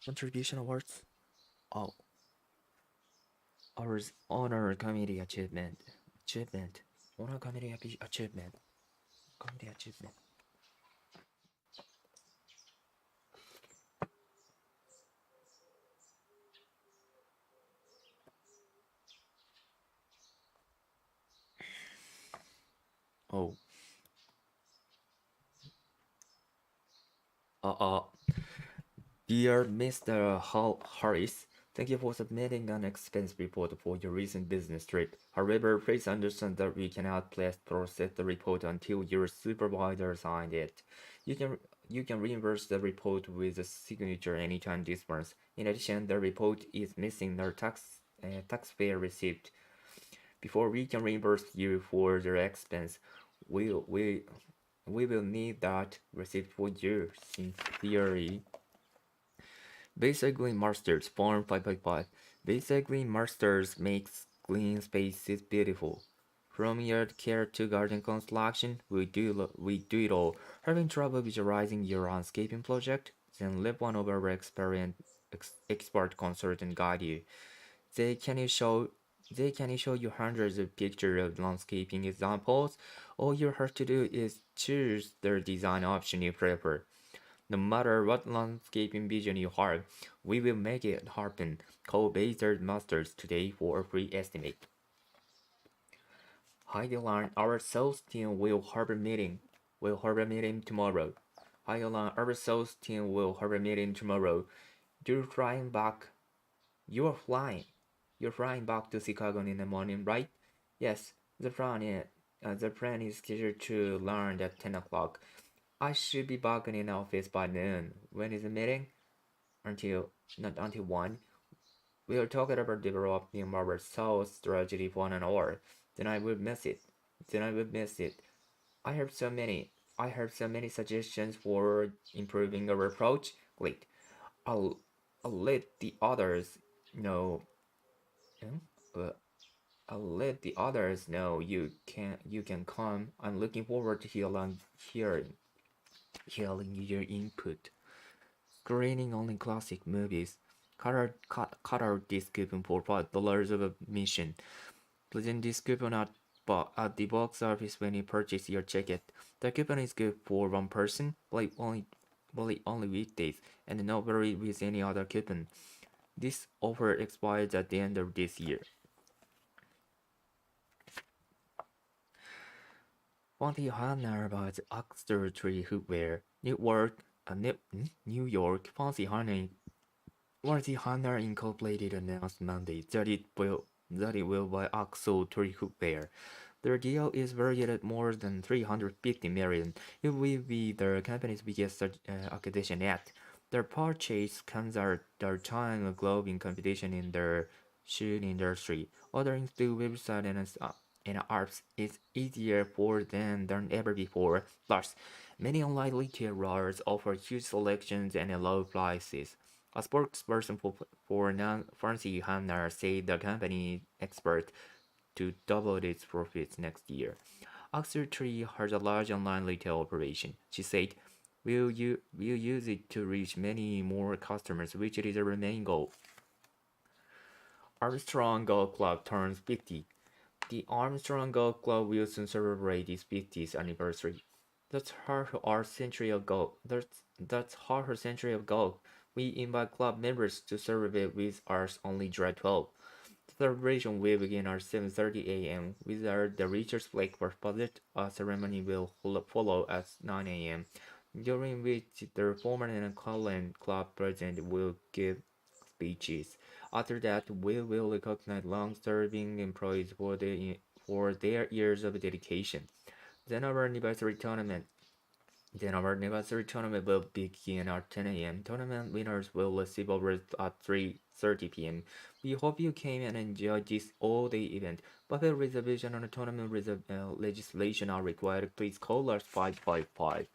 Contribution awards. Oh, ours honor committee achievement. Achievement. Honor committee achievement. Committee achievement. Oh. Uh uh. Dear Mr. Harris, thank you for submitting an expense report for your recent business trip. However, please understand that we cannot process the report until your supervisor signed it. You can you can reimburse the report with a signature anytime this month. In addition, the report is missing the taxpayer receipt. Before we can reimburse you for the expense, we we we will need that receipt for you. Sincerely. Basically Masters, Form 555. Basically Masters makes clean spaces beautiful. From yard care to garden construction, we do it all. Having trouble visualizing your landscaping project? Then let one of our experienced expert consultant guide you. They can show they can show you hundreds of pictures of landscaping examples. All you have to do is choose the design option you prefer. No matter what landscaping vision you have, we will make it happen. Call Bazard Masters today for a free estimate. Hi Dylan, our sales team will have a meeting. Tomorrow. Hi Dylan, our sales team will have a meeting tomorrow. You're flying back. You're flying. You're flying back to Chicago in the morning, right? Yes. The plan is scheduled to land at 10 o'clock. I should be back in the office by noon. When is the meeting? Until not until 1. We are talking about developing our sales strategy for an hour. Then I will miss it. Then I will miss it. I have so many. I have so many suggestions for improving our approach. Wait, I'll I'll let the others know. Hmm? Uh, I'll let the others know you can come. I'm looking forward to hearing your input. Screening only classic movies. Cut out this coupon for $5 of admission. Present this coupon at the box office when you purchase your ticket. The coupon is good for one person, but only weekdays, and not varied with any other coupon. This offer expires at the end of this year. Fancy Hannah about Oxford Tree Footwear, New York. Fancy Hannah Incorporated announced Monday that it will buy Oxford Tree Footwear. Their deal is valued at more than 350 million. It will be the company's biggest acquisition yet. Their purchase comes at the time of global competition in the shoe industry. Ordering through website and apps is easier for them than ever before. Plus, many online retailers offer huge selections and low prices. A spokesperson for non-fancy Hanna said the company expert to double its profits next year. Oxford Tree has a large online retail operation. She said, we'll use it to reach many more customers, which is our main goal. Armstrong Golf Club turns 50. The Armstrong Golf Club will soon celebrate its 50th anniversary. That's half our century of golf. That's half a century of golf. We invite club members to celebrate with us only July 12th. The celebration will begin at 7:30 a.m. Without the Richards Lake deposit, a ceremony will follow at 9 a.m., during which the former and current club president will give speeches. After that, we will recognize long-serving employees for their years of dedication. Then our anniversary tournament then our anniversary tournament will begin at 10 a.m. Tournament winners will receive awards at 3:30 p.m. We hope you came and enjoyed this all-day event. Buffet reservation and tournament legislation are required. Please call us 555.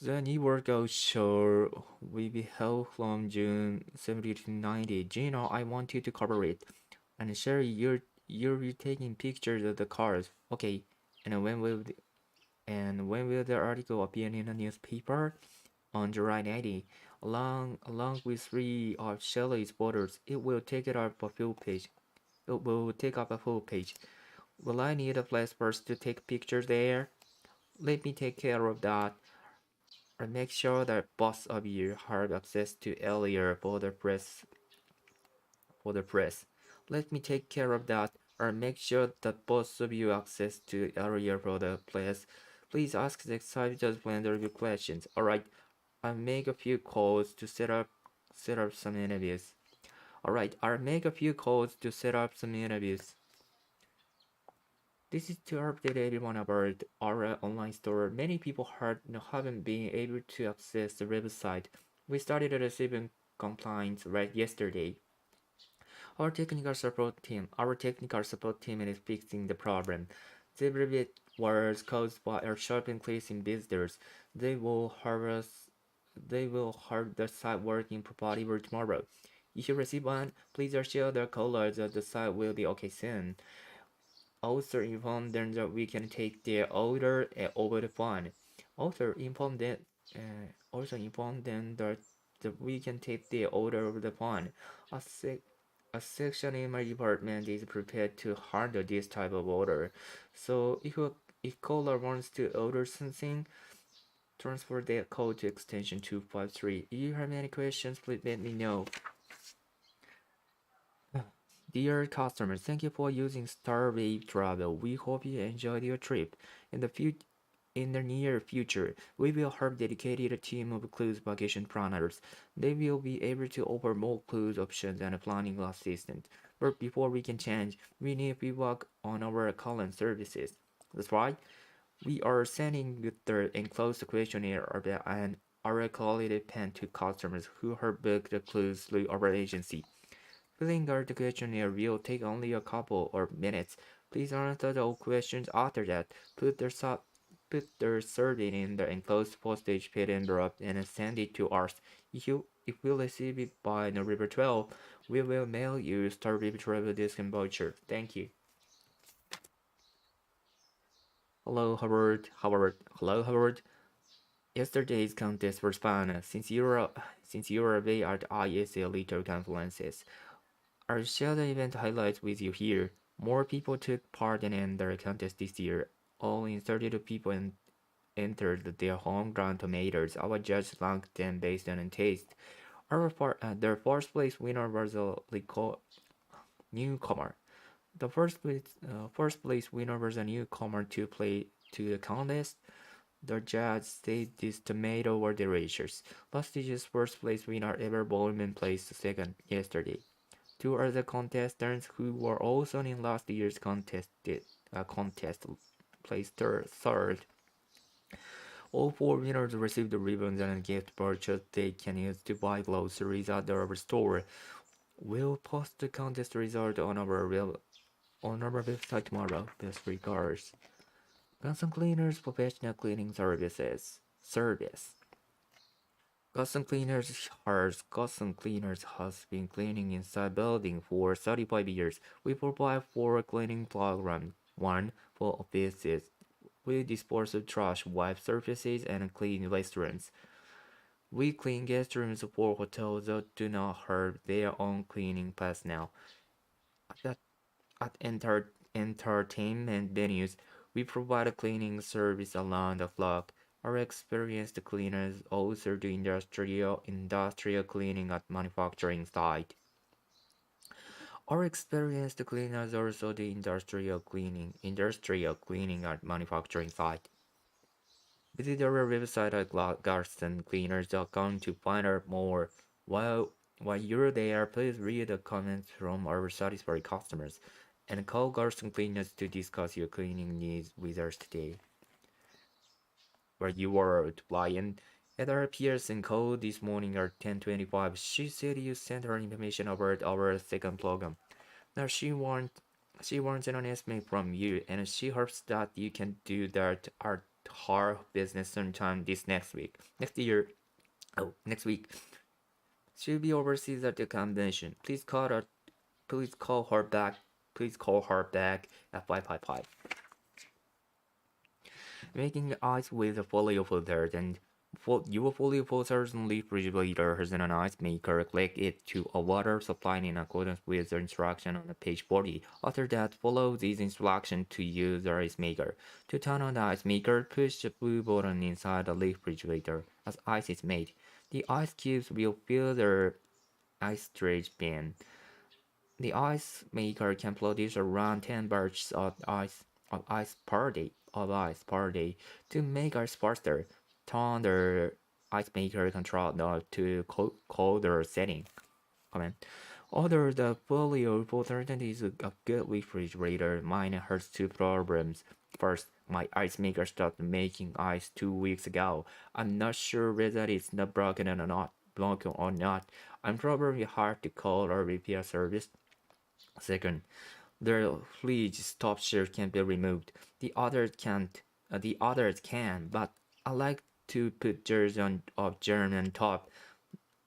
The new workout show will be held from June 70 to 90. Gino, I want you to cover it. And Sherry, you're taking pictures of the cars. Okay. And when will the article appear in a newspaper? On July 90. along with three of Shelley's photos. It will take it up a full page. It will take up a full page. Will I need a flash first to take pictures there? Let me take care of that. Or make sure that both of you have access to earlier for the press. Let me take care of that. Or make sure that both of you access to area for the press. Please ask the exhibitors when your questions. Alright, I'll make a few calls to set up some interviews. Alright, I'll make a few calls to set up some interviews. This is to update everyone about our online store. Many people haven't been able to access the website. We started receiving complaints right yesterday. Our technical support team is fixing the problem. The repeat was caused by a sharp increase in visitors. They will have the site working properly tomorrow. If you receive one, please assure the callers that the site will be okay soon. Also inform them that we can take their order over the phone. Also inform them, that we can take their order over the phone. A, sec- a section in my department is prepared to handle this type of order. So if caller wants to order something, transfer their code to extension 253. If you have any questions, please let me know. Dear customers, thank you for using Starwave Travel. We hope you enjoyed your trip. In the near future, we will have dedicated team of cruise vacation planners. They will be able to offer more cruise options and planning assistance. But before we can change, we need feedback on our current services. That's right. We are sending the enclosed questionnaire and our quality pen to customers who have booked a cruise through our agency. Filling out the questionnaire will take only a couple of minutes. Please answer all questions after that. Put the survey in the enclosed postage paid envelope and send it to us. If we receive it by November 12, we will mail you Starwave Travel discount voucher. Thank you. Hello, Howard. Hello, Howard. Yesterday's contest was fun. Since you are away at ISA later conferences, I'll share the event highlights with you here. More people took part in the contest this year. Only 32 people entered their homegrown tomatoes. Our judges ranked them based on taste. The first place winner was a newcomer. The first place winner was a newcomer to play to the contest. The judge said these tomatoes were delicious. Last year's first place winner Ever Bowman placed second yesterday. Two other contestants who were also in last year's contest placed third. All four winners received ribbons and gift vouchers they can use to buy groceries at our store. We'll post the contest result on our website tomorrow. Best regards. Custom Cleaners Professional Cleaning Services. Service. Custom Cleaners has been cleaning inside building for 35 years. We provide four cleaning programs. One for offices. We dispose of trash, wipe surfaces, and clean restaurants. We clean guest rooms for hotels that do not have their own cleaning personnel. At, at entertainment venues, we provide a cleaning service around the clock. Our experienced cleaners also do industrial cleaning at manufacturing site. Our experienced cleaners also do industrial cleaning at manufacturing site. Visit our website at garsоncleaners.com to find out more. While you're there, please read the comments from our satisfied customers and call Garson Cleaners to discuss your cleaning needs with us today. Where you were Lion. Heather Pearson called this morning at 10:25. She said you sent her information about our second program. Now she wants an estimate from you, and she hopes that you can do that at her business sometime this next week. Next week. She'll be overseas at the convention. Please call her back. Please call her back at 555. Making ice with a folio filter and You will fully put certainly refrigerators in an ice maker. Click it to a water supply in accordance with the instruction on the page 40. After that, follow these instructions to use the ice maker. To turn on the ice maker, push the blue button inside the refrigerator as ice is made. The ice cubes will fill the ice storage bin. The ice maker can produce around 10 batches of ice per day. To make ice faster, turn the ice maker control knob to colder setting. Comment. Although the folio important is a good refrigerator, mine has two problems. First, my ice maker stopped making ice 2 weeks ago. I'm not sure whether it's not broken or not. Broken or not. I'm probably hard to call or repair service. Second, the fridge top shelf can be removed. The others can't. The others can, but I like to put jars of jam on top,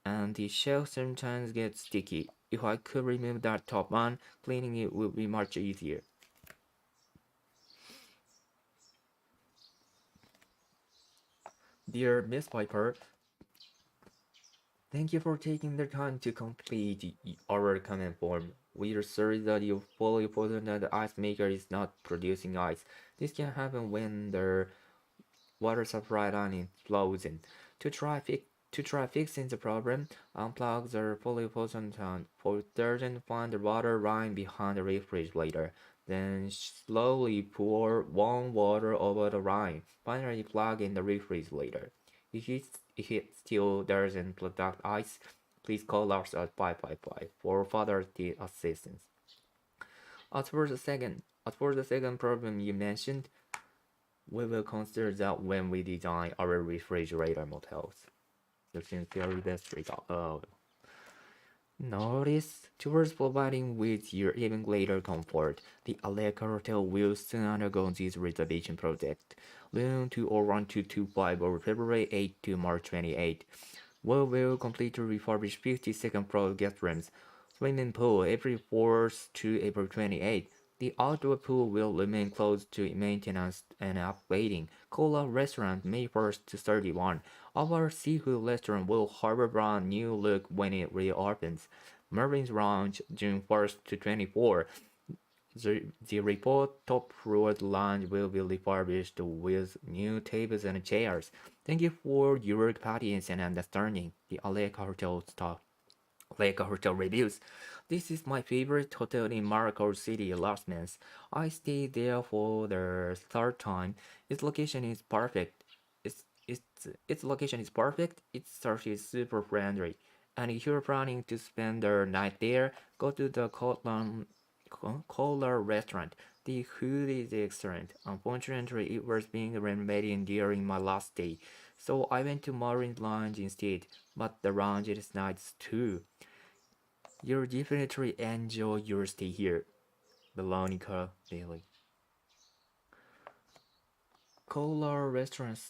and the shelf sometimes gets sticky. If I could remove that top one, cleaning it would be much easier. Dear Miss Piper, thank you for taking the time to complete our comment form. We are sorry that you fully pointed that the ice maker is not producing ice. This can happen when the water supply line is frozen. To try fixing the problem, unplug the polypotent filter and find the water line behind the refrigerator. Then slowly pour warm water over the line. Finally, plug in the refrigerator. If it still doesn't produce ice, please call us at 555 for further assistance. As for the second problem you mentioned, we will consider that when we design our refrigerator models. The sincerely best result. Notice, towards providing with your even greater comfort, the Aleka Hotel will soon undergo this reservation project. Room 201-225 over February 8 to March 28. We will completely refurbish 52nd floor guest rooms. Swimming pool April 4th to April 28. The outdoor pool will remain closed to maintenance and upgrading. Cola restaurant May 1st to 31. Our seafood restaurant will have a brand new look when it reopens. Marvin's Lounge June 1st to 24. The report top floor lounge will be refurbished with new tables and chairs. Thank you for your patience and understanding. The Aleka Hotel staff. Lake Hotel reviews. This is my favorite hotel in Maracay City last month. I stayed there for the third time. Its location is perfect. Its location is perfect. Its service is super friendly. And if you're planning to spend the night there, go to the Cola restaurant. The food is excellent. Unfortunately, it was being renovated during my last day, so I went to Maureen's Lounge instead. But the lounge is nice too. You'll definitely enjoy your stay here. Veronica Daily. Cola restaurant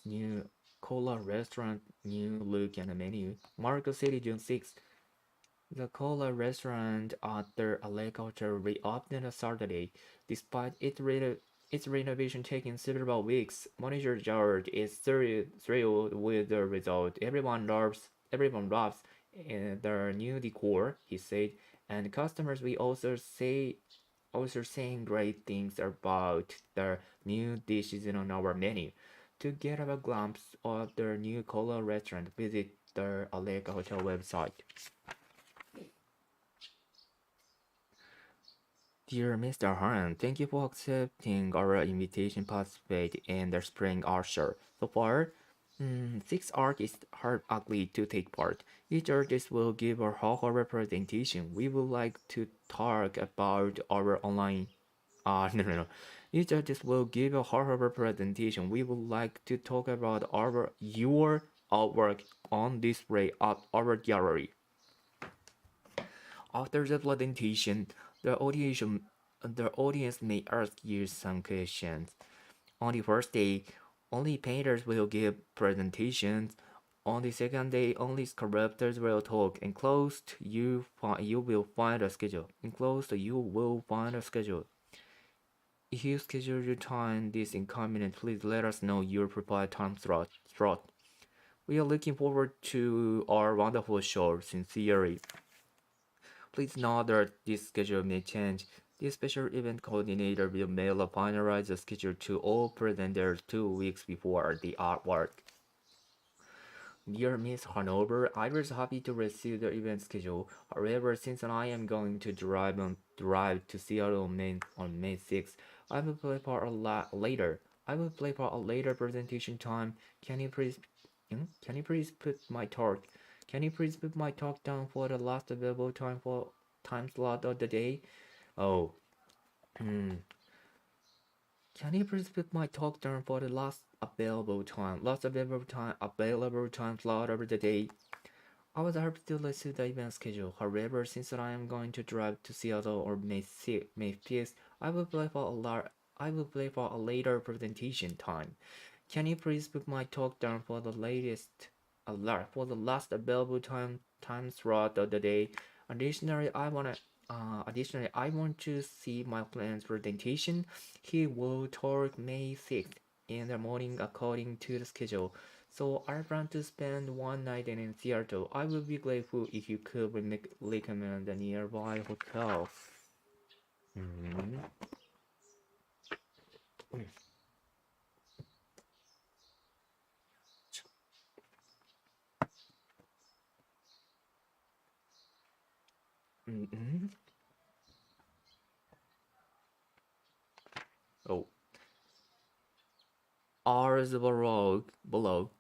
new look and menu. Marco City June 6th. The Cola restaurant at the Lake Hotel reopened on Saturday, despite its renovation taking several weeks. Manager George is thrilled with the result. Everyone loves the new decor, he said, and customers will also saying great things about the new dishes on our menu. To get a glimpse of the new Cola restaurant, visit the Aleka Hotel website. Dear Mr. Han, thank you for accepting our invitation to participate in the Spring Art Show. So far, six artists are ugly to take part. Each artist will give a whole representation. We would like to talk about our online. No, no, no. Each artist will give a whole representation. We would like to talk about your artwork on display at our gallery. After the presentation, the audience may ask you some questions. On the first day, only painters will give presentations. On the second day, only sculptors will talk. Enclosed, you will find a schedule. Enclosed, you will find a schedule. If you schedule your time this inconvenient, please let us know your prepared time slot. We are looking forward to our wonderful show. Sincerely, please note that this schedule may change. The special event coordinator will mail a finalized schedule to all presenters 2 weeks before the artwork. Dear Miss Hanover, I was happy to receive the event schedule. However, since I am going to drive to Seattle on May 6th, I will play for a lot later. I will play for a later presentation time. Can you please can you please put my talk can you please put my talk down for the last available time slot of the day? Oh, hmm. Can you please put my talk down for the last available time slot of the day? I was happy to receive the event schedule. However, since I am going to drive to Seattle on May 5th, I will play for a later presentation time. Can you please put my talk down for the last available time slot of the day? Additionally, I want to see my friend's presentation. He will talk May 6th in the morning according to the schedule. So I plan to spend one night in Seattle. I would be grateful if you could recommend a nearby hotel. Mm-hmm. Mm-hmm. Oh, ours below.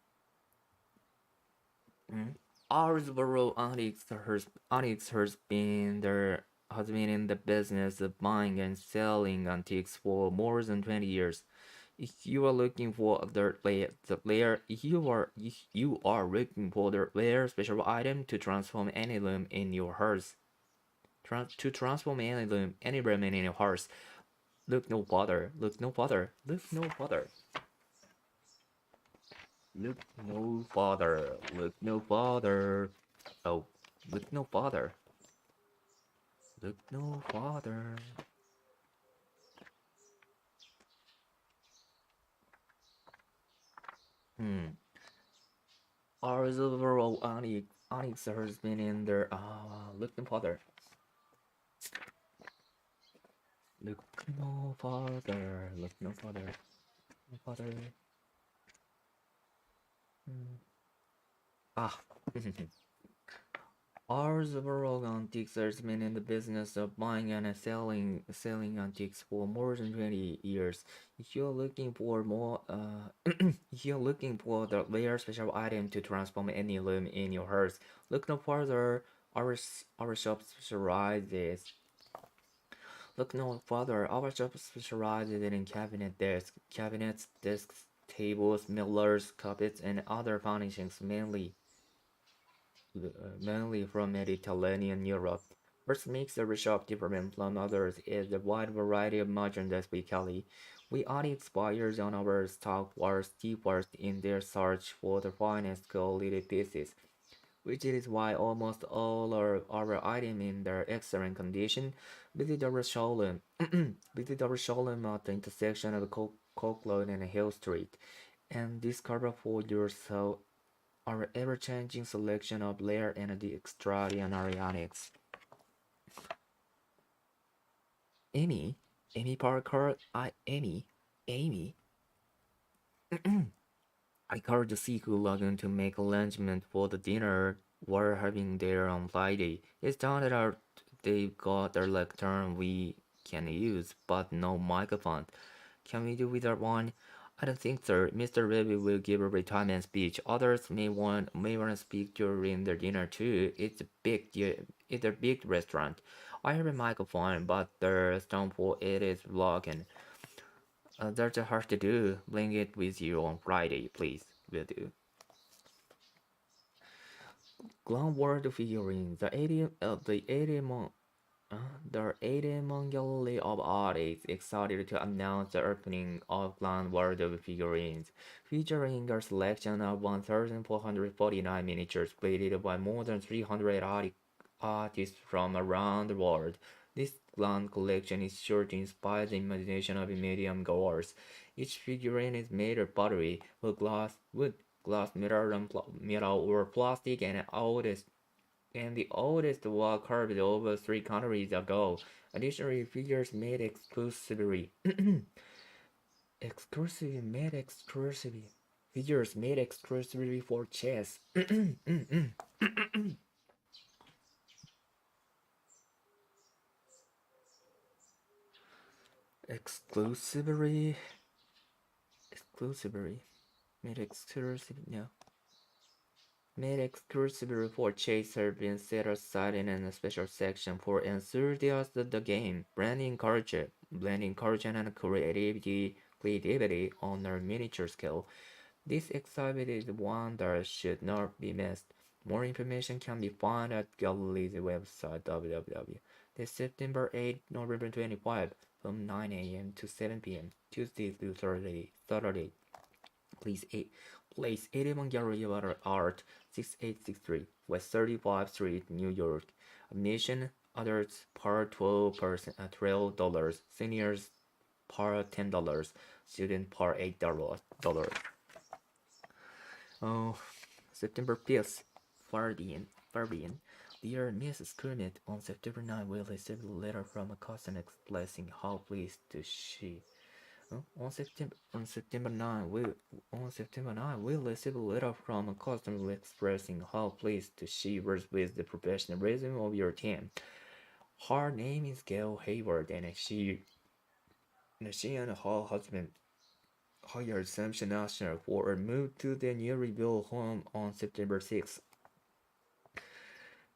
Mm. Arsborough Onyx has been in the business of buying and selling antiques for more than 20 years. If you are looking for if you are looking for the rare special item to transform any room in your house, to transform any room in your house, look no further. Look no further. Look no further. Look no further. Look no further. Oh, look no further. Look no further. Hmm. Ours overall Onyx has been in there. Look no further. Look no further. Look no further. No further. Hmm. Ah. Ours overall antiques has been in the business of buying and selling antiques for more than 20 years. If you're looking for if you're looking for the rare special item to transform any room in your house, look no further. Our shop specializes. Look no further. Our shop specializes in cabinets, desks, tables, millers, carpets, and other furnishings, mainly from Mediterranean Europe. What makes the shop different from others is the wide variety of merchandise we carry. We audit buyers on our stock wars deepest in their search for the finest quality pieces, which is why almost all our items in their excellent condition. Visit our showroom. Visit our showroom at the intersection of Coke and Hill Street and discover for yourself our ever-changing selection of rare and the extraordinary onyx. Amy, Amy Parker, Amy, I called the sequel Lagoon to make arrangement for the dinner we're having there on Friday. It turned out they've got a lectern we can use, but no microphone. Can we do without one? I don't think so. Mr. Levy will give a retirement speech. Others may want to speak during their dinner too. It's a big restaurant. I have a microphone, but the stump for it is broken. That's hard to do. Bring it with you on Friday, please. Will do. World figurines. The 80 Mongolian of artists excited to announce the opening of Grand World of Figurines, featuring a selection of 1,449 miniatures created by more than 300 artists from around the world. This grand collection is sure to inspire the imagination of medium goers. Each figurine is made of pottery, wood, glass, metal or plastic, and the oldest was carved over 3 centuries ago. Additionally, figures made exclusively exclusively made exclusively figures made exclusively for chess. exclusively exclusively made exclusive no made exclusively for chess have been set aside in a special section for enthusiasts of the game. Blending courage and creativity on a miniature scale. This exhibit is one that should not be missed. More information can be found at Gallery's website www. This September 8, November 25 from 9 a.m. to 7 p.m. Tuesday through Saturday. Please, place 81 Gallery of Art 6863 West 35th Street, New York. Admission adults per 12%, $12, seniors per $10, student per $8. Oh, September 5th, Fabian. Dear Mrs. Kermit, on September 9, we received a letter from a customer expressing how pleased to she. On September 9, we received a letter from a customer expressing how pleased she was with the professionalism of your team. Her name is Gail Hayward, and she and her husband hired Sam National for a move to their new rebuilt home on September 6th.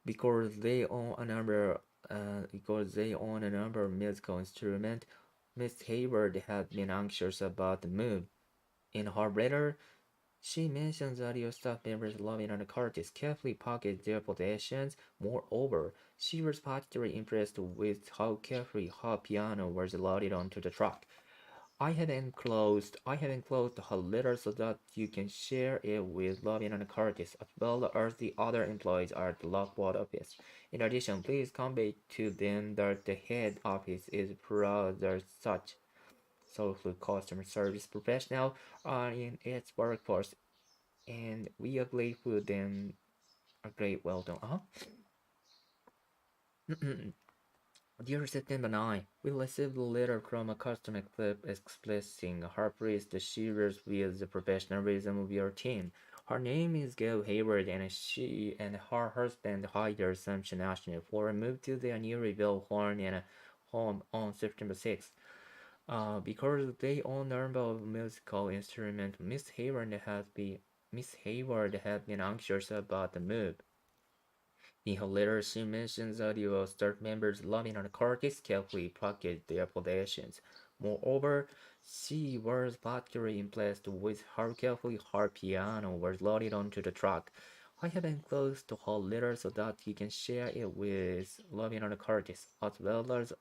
Because they own a number of musical instruments, Miss Hayward had been anxious about the move. In her letter, she mentions that your staff members loving and Curtis carefully packaged their possessions. Moreover, she was particularly impressed with how carefully her piano was loaded onto the truck. I have enclosed her letter so that you can share it with Lovin and Curtis as well as the other employees at the Lockwood office. In addition, please convey to them that the head office is proud that such soulful customer service professionals are in its workforce, and we are grateful them a great well done. Dear September 9, we received a letter from a customer expressing her praise that she was with the professionalism of your team. Her name is Gail Hayward, and she and her husband hired some National for a move to their new rebuilt home on September 6th. Because they own a number of musical instruments, Miss Hayward had been anxious about the move. In her letter, she mentions that your staff members loving and Curtis carefully packaged their possessions. Moreover, she was particularly impressed with how carefully her piano was loaded onto the truck. I have enclosed her letter so that you can share it with Loving and Curtis, as well as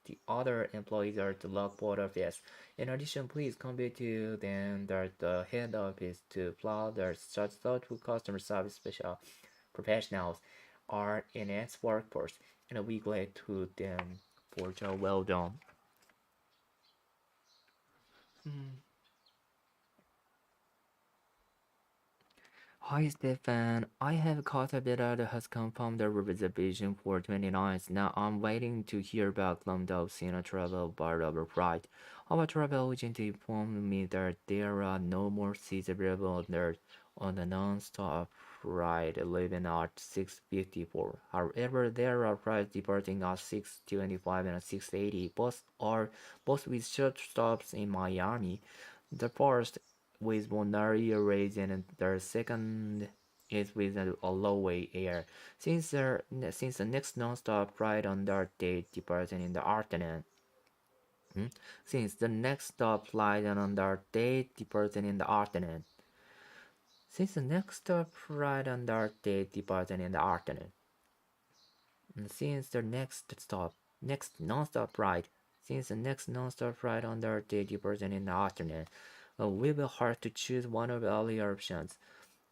the other employees at the Lockport office. In addition, please convey to them that the head office to applaud that such thoughtful customer service special professionals are in its workforce, and we glad to them for job well done. Hmm. Hi Stefan, I have caught a bit that has confirmed the reservation for 29th. Now I'm waiting to hear back from the Obscena travel by Robert Wright. Our travel agent informed me that there are no more seats available there on the non-stop ride leaving at 6:54. However, there are flights departing at 6:25 and 6:80. Both with short stops in Miami. The first with Bonari raised and the second is with a low-way air. Since the next non-stop flight on that date departing in the afternoon. Hmm? Since the next stop flight on that date departing in the afternoon. Since the next stop flight on that date departing in the afternoon. And since the next non-stop flight, since the next non-stop flight on that date departing in the afternoon, we will have to choose one of the earlier options.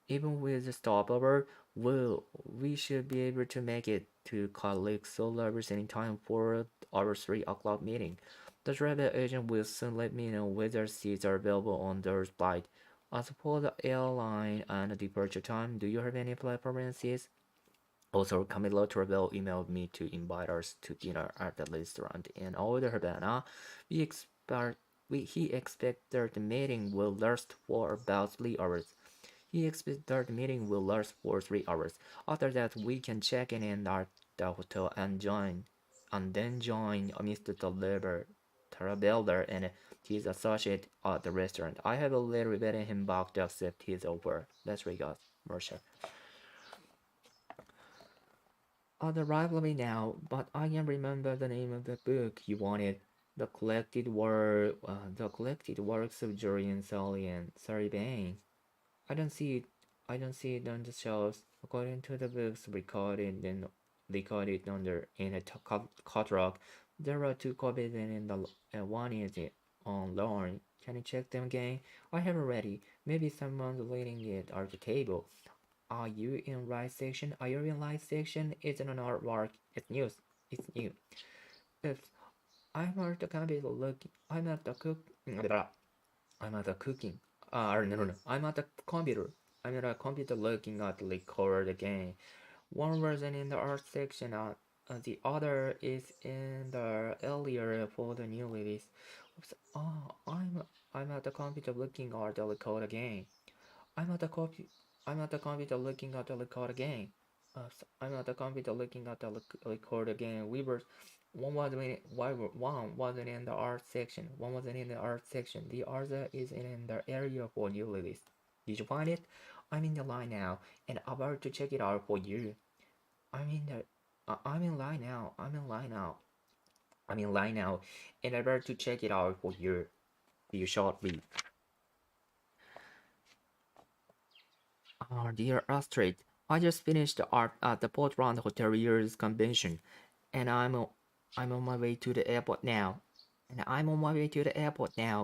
Even with the stopover, we should be able to make it to collect Solar's in time for our 3 o'clock meeting. The travel agent will soon let me know whether seats are available on those flights. As for the airline and the departure time, do you have any preferences? Also, Camilo Travel emailed me to invite us to dinner at the restaurant in Old Havana. We expect he expected the meeting will last for about 3 hours. He expects that the meeting will last for 3 hours. After that, we can check in at the hotel and then join Mr. Tarabelder and his associate at the restaurant. I have already invited him back to accept his offer. Best regards, Marcia. The rivalry now, but I can remember the name of the book you wanted. The collected works of Julian Sully and Sari Bain. I don't see it. I don't see it on the shelves. According to the books recorded under in a catalog, there are two copies and the one is on loan. Can you check them again? I have it ready. Maybe someone's reading it at the table. Are you in right section? Are you in right section? It's an artwork. It's news. It's new. If I'm at the computer looking, I'm at the cook. I'm at the cooking. No. I'm at the computer. I'm at a computer looking at the record again. One version in the art section, the other is in the earlier for the new release. Oops. I'm at the computer looking at the record again. I'm at the copy. I'm at the computer looking at the record again. I'm at the computer looking at the record again. We were one wasn't in the art section. One wasn't in the art section. The other is in the area for new release. Did you find it? I'm in the line now, and about to check it out for you. I'm in the. I'm in line now. I'm in line now. I'm in line now, and I'm about to check it out for you. You shortly. Dear Astrid, I just finished art at the Portland Hoteliers Convention, and I'm on my way to the airport now.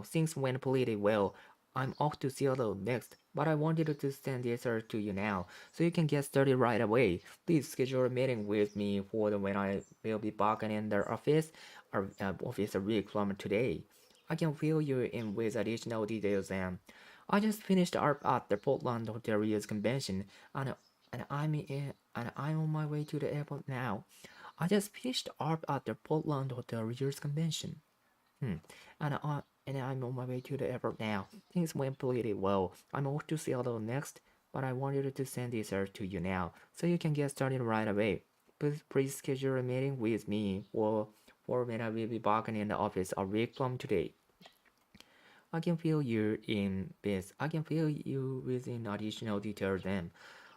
Things went pretty well. I'm off to Seattle next, but I wanted to send this to you now, so you can get started right away. Please schedule a meeting with me for when I will be back in the office a week from today. I can fill you in with additional details and I just finished up at the Portland Hoteliers Convention, and I'm on my way to the airport now. I just finished up at the Portland Hoteliers Convention. Hmm. And I'm on my way to the airport now. Things went pretty well. I'm off to Seattle next, but I wanted to send this to you now, so you can get started right away. Please schedule a meeting with me for when I will be back in the office a week from today. I can fill you in this. I can fill you with in additional detail then.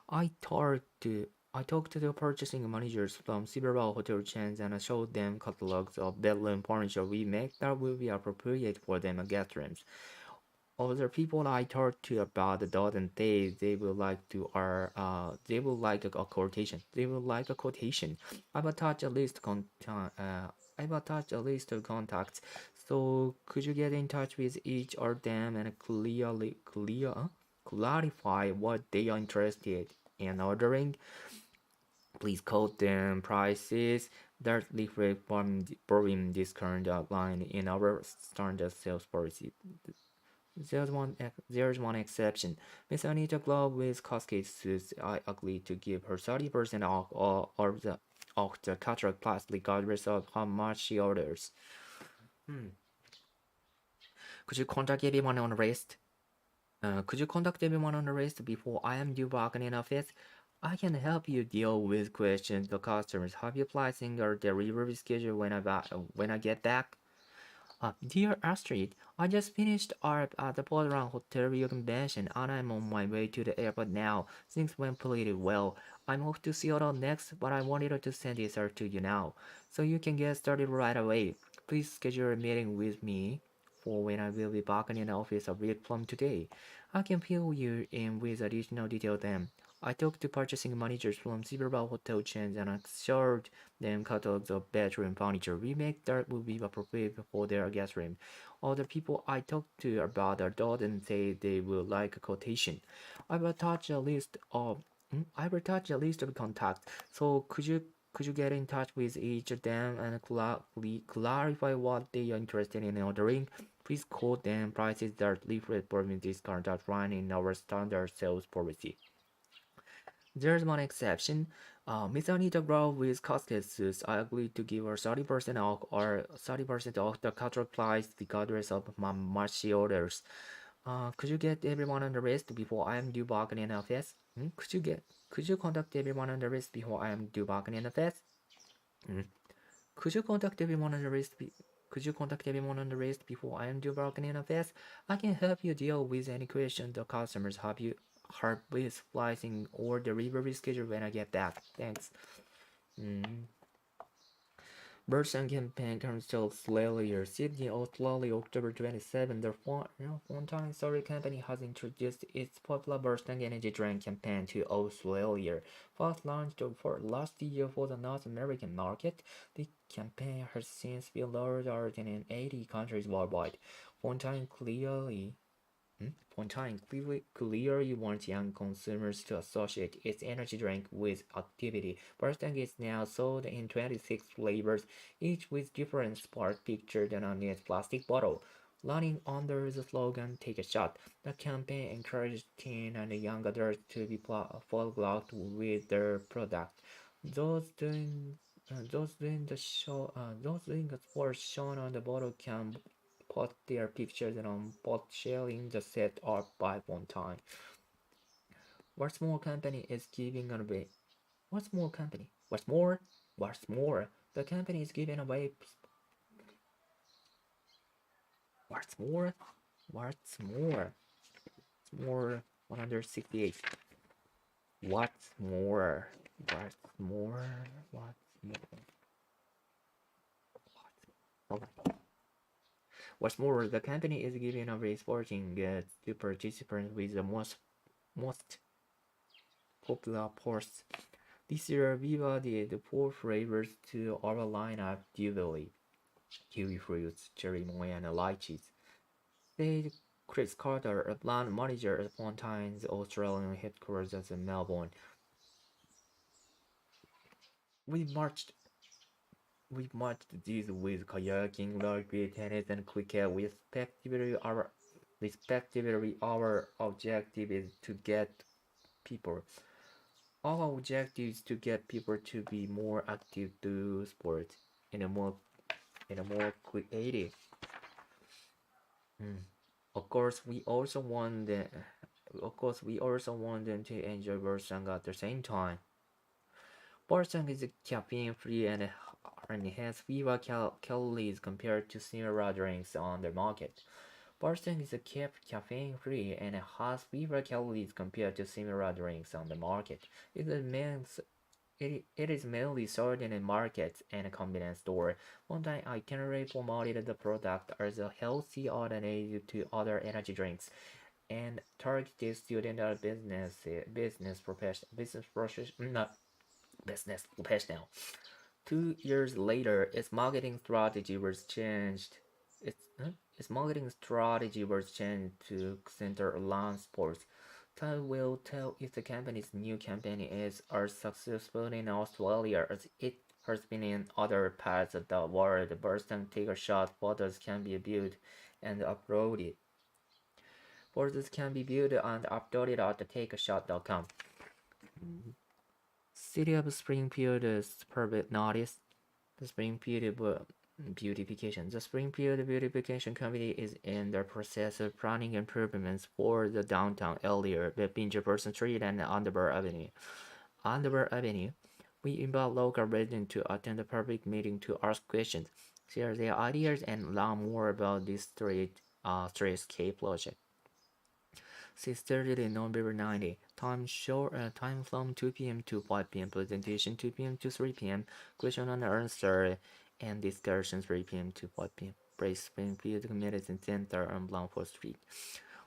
I talked to the purchasing managers from several hotel chains and I showed them catalogs of bedroom furniture we make that will be appropriate for them guest rooms. Other people I talked to about the dozen days they will like a quotation. They will like a quotation. I've attached a list I've attached a list of contacts. So could you get in touch with each of them and clarify what they are interested in ordering? Please quote them prices that reflect from the program discount outlined in our standard sales policy. There's one exception. Miss Anita Glove with cascade suits. I agreed to give her 30% off the cataract plus regardless of how much she orders. Could you contact everyone on the list? Could you contact everyone on the list before I am due back in office? I can help you deal with questions the customers have you placing or delivery schedule when I get back. Dear Astrid, I just finished up at the Portland Hotel convention and I'm on my way to the airport now. Things went pretty well. I'm off to Seattle next, but I wanted to send this to you now, so you can get started right away. Please schedule a meeting with me for when I will be back in the office a week from today. I can fill you in with additional detail then. I talked to purchasing managers from several hotel chains and assured them catalogs of bedroom furniture we make that will be appropriate for their guest room. Other people I talked to about their dog and say they will like a quotation. I will attach a list of contacts. So Could you get in touch with each of them and clarify what they are interested in ordering? Please quote them prices that reflect permit discount that run in our standard sales policy. There's one exception. Miss Anita Grove with casket suits. I agreed to give her 30% off or 30% off the contract price regardless of my much she orders. Could you get everyone on the list before I am due back in the office? Could you contact everyone on the list before I am due back in the office? Hmm? Could you contact everyone on the list? Could you contact everyone on the list before I am due back in the office? I can help you deal with any questions the customers have with flighting or the delivery schedule when I get back. Thanks. Mm. Burson campaign comes to slowly Sydney, Australia, October 27. The Fountain Story Company has introduced its popular Burson energy drink campaign to Australia. First launched for last year for the North American market, the campaign has since been rolled out in 80 countries worldwide. Fountain clearly Fontaine clearly wants young consumers to associate its energy drink with activity. Mustang is now sold in 26 flavors, each with different spark pictured on its plastic bottle. Running under the slogan "Take a shot," the campaign encouraged teen and young adults to be photographed with their product. Those doing those doing the sports shown on the bottle can put their pictures on both sharing the set up by one time. What's more company is giving away what's more company? What's more? What's more? The company is giving away what's more? What's more? What's more 168. What's more? What's more? What's more? What's more, the company is giving away sporting goods to participants with the most popular ports. This year, we added four flavors to our lineup dually: kiwi fruits, cherry moya, and lychees. Said Chris Carter, a plant manager at Fontine's Australian headquarters in Melbourne. We marched we marched these with kayaking, rugby, tennis, and cricket respectively. Our objective is to get people Our objective is to get people to be more active to sports in a more creative. Mm. Of course, we also want them. Of course, we also want them to enjoy Bersang at the same time. Bersang is caffeine-free and has fewer calories compared to similar drinks on the market. Bersang is caffeine-free and has fewer calories compared to similar drinks on the market. It is mainly sold in markets and convenience store. One time Itinerary promoted the product as a healthy alternative to other energy drinks and targeted student or business professional. 2 years later, its marketing strategy was changed. Its marketing strategy was changed to center around sports. Time will tell if the company's new campaign is as successful in Australia as it has been in other parts of the world. Boston Take a Shot photos can be viewed and uploaded. Photos can be viewed and uploaded at takeashot.com. City of Springfield's permit notice. The Springfield Beautification. The Springfield Beautification Committee is in the process of planning improvements for the downtown area between Jefferson Street and Underbar Avenue. Underbar Avenue, we invite local residents to attend the public meeting to ask questions, share their ideas, and learn more about this streetscape project. 6:30 to November 90. Time from 2 p.m. to 5 p.m. Presentation 2 p.m. to 3 p.m. Question and answer and discussion 3 p.m. to 5 p.m. Brace Springfield Medicine Center on Blanford Street.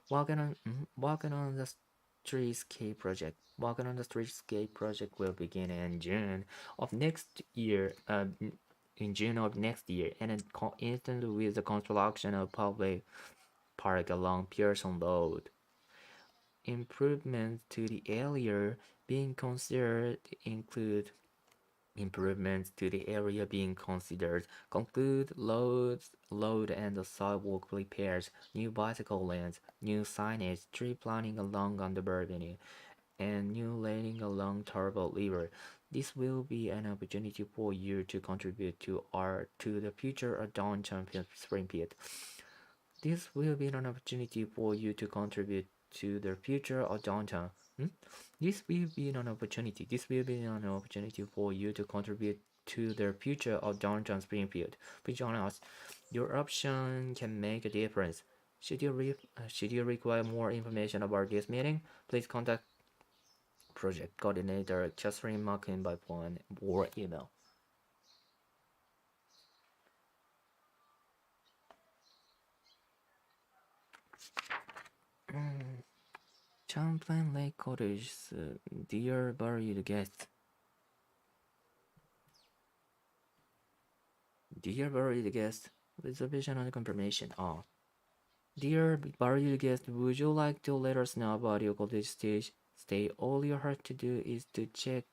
Walking on the Streetscape Project. Walking on the Streetscape Project will begin in June of next year. In June of next year, and instantly with the construction of public park along Pearson Road. Improvements to the area being considered include Improvements to the area being considered conclude load and sidewalk repairs, new bicycle lanes, new signage, tree planting along Underberg Avenue, and new laning along Turbo River. This will be an opportunity for you to contribute to the future of downtown Springfield. This will be an opportunity for you to contribute to the future of downtown. Hmm? This will be an opportunity. This will be an opportunity for you to contribute to the future of downtown Springfield. Please join us. Your option can make a difference. Should you require more information about this meeting, please contact project coordinator Catherine Markin by phone or email. Champlain Lake Cottage, dear buried guest. Dear buried guest, reservation and confirmation. Oh. Dear buried guest, would you like to let us know about your cottage stay? All you have to do is to check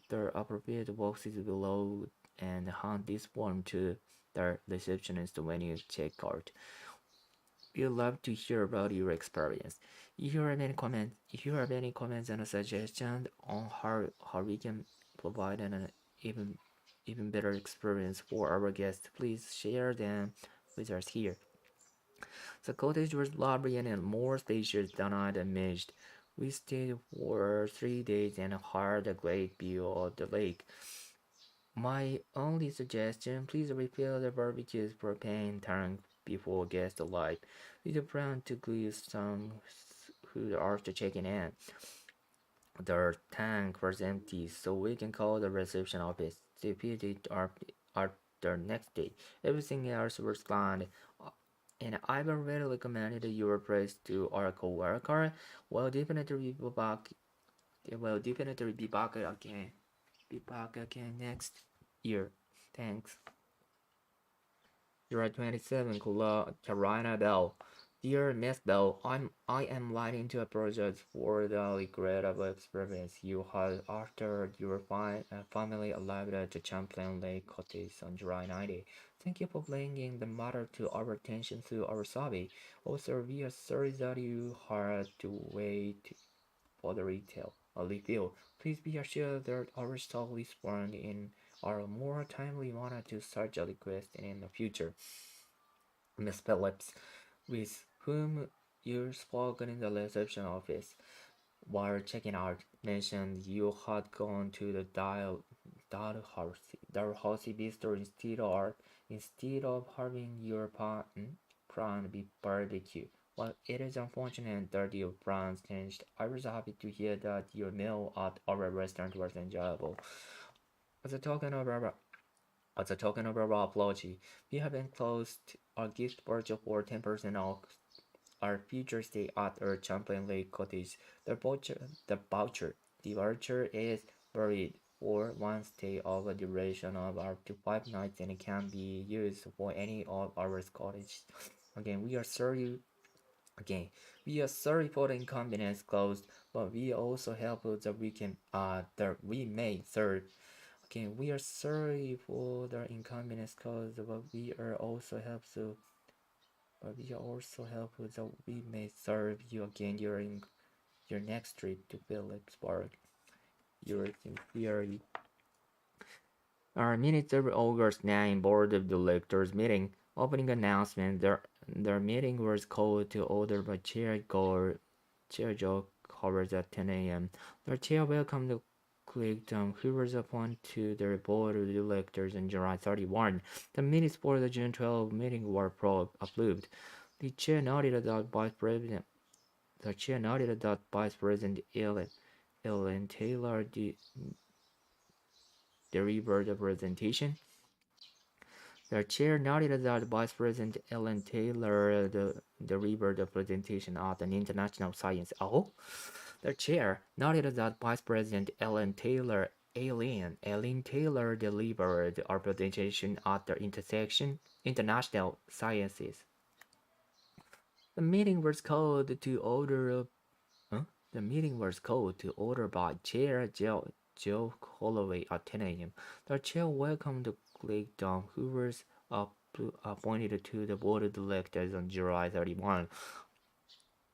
the appropriate boxes below and hand this form to the receptionist when you check out. We'd love to hear about your experience. If you have any comments and suggestions on how we can provide an even even better experience for our guests, please share them with us here. The cottage was lovely and more spacious than I'd imagined. We stayed for 3 days and had a great view of the lake. My only suggestion, please refill the barbecue's propane tank before guests arrive. We do plan to greet some who are to checking in. The tank was empty, so we can call the reception office to pick it up at the next day. Everything else was planned, and I will really recommend your place to our coworker. We'll definitely be back. Will definitely be back again. Be back again next year. Thanks. You're 27, Carolina Bell. Dear Miss Bell, I am writing to apologize for the regrettable experience you had after your family arrived at the Champlain Lake Cottage on July 90. Thank you for bringing the matter to our attention through our survey. Also, we are sorry that you had to wait for the review. Please be assured that our staff respond in our more timely manner to such a request in the future. Miss Phillips, with whom you spoke in the reception office while checking out, mentioned you had gone to the Dalhousie Bistro instead of having your planned barbecue. While it is unfortunate that your plans changed, I was happy to hear that your meal at our restaurant was enjoyable. As a token of our apology, we have enclosed a gift voucher for 10% off our future stay at our Champlain Lake Cottage. The voucher is valid for one stay of a duration of up to 5 nights and can be used for any of our cottages. Again, we are sorry. Again, we are sorry for the inconvenience caused, but we also hope that we may serve. Okay, we are sorry for the inconvenience caused, but we are also helpful. But we are also helpful that we may serve you again during your next trip to Phillipsburg. Your sincerely. Our minutes of August 9 Board of Directors meeting. Opening announcement. The meeting was called to order by Chair Joe Howard at 10 a.m. The chair welcomed Clayton, who was appointed to the Board of Directors on July 31. The minutes for the June 12 meeting were approved. The chair noted that Vice President Ellen Taylor delivered the presentation. The chair noted that Vice President Ellen Taylor delivered the presentation at an international science. Oh, the chair noted that Vice President Ellen Taylor delivered our presentation at the international sciences. The meeting was called to order. Huh? The meeting was called to order by Joe Holloway at 10 a.m. The chair welcomed Clayton Hoover's appointed to the board of directors on July 31.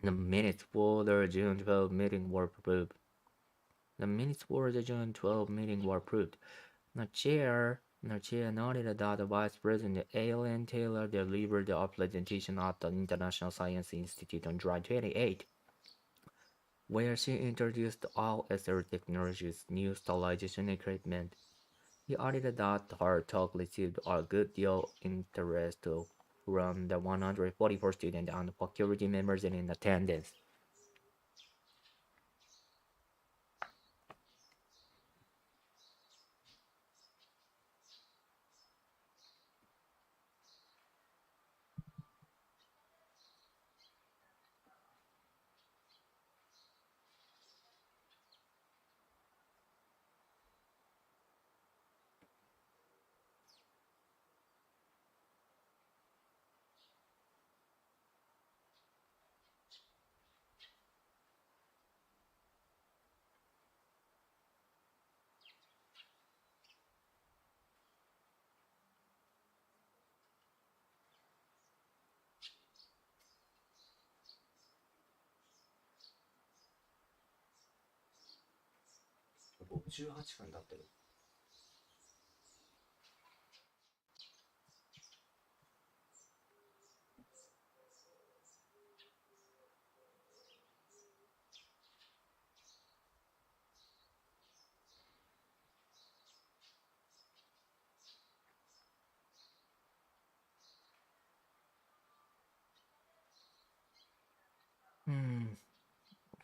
The minutes for the June 12 meeting were approved. The chair noted that Vice President Alan Taylor delivered a presentation at the International Science Institute on July 28, where she introduced all Ether Technologies' new sterilization equipment. He added that her talk received a good deal of interest from the 144 students and faculty members in attendance. 뭐 18시간 다 때려.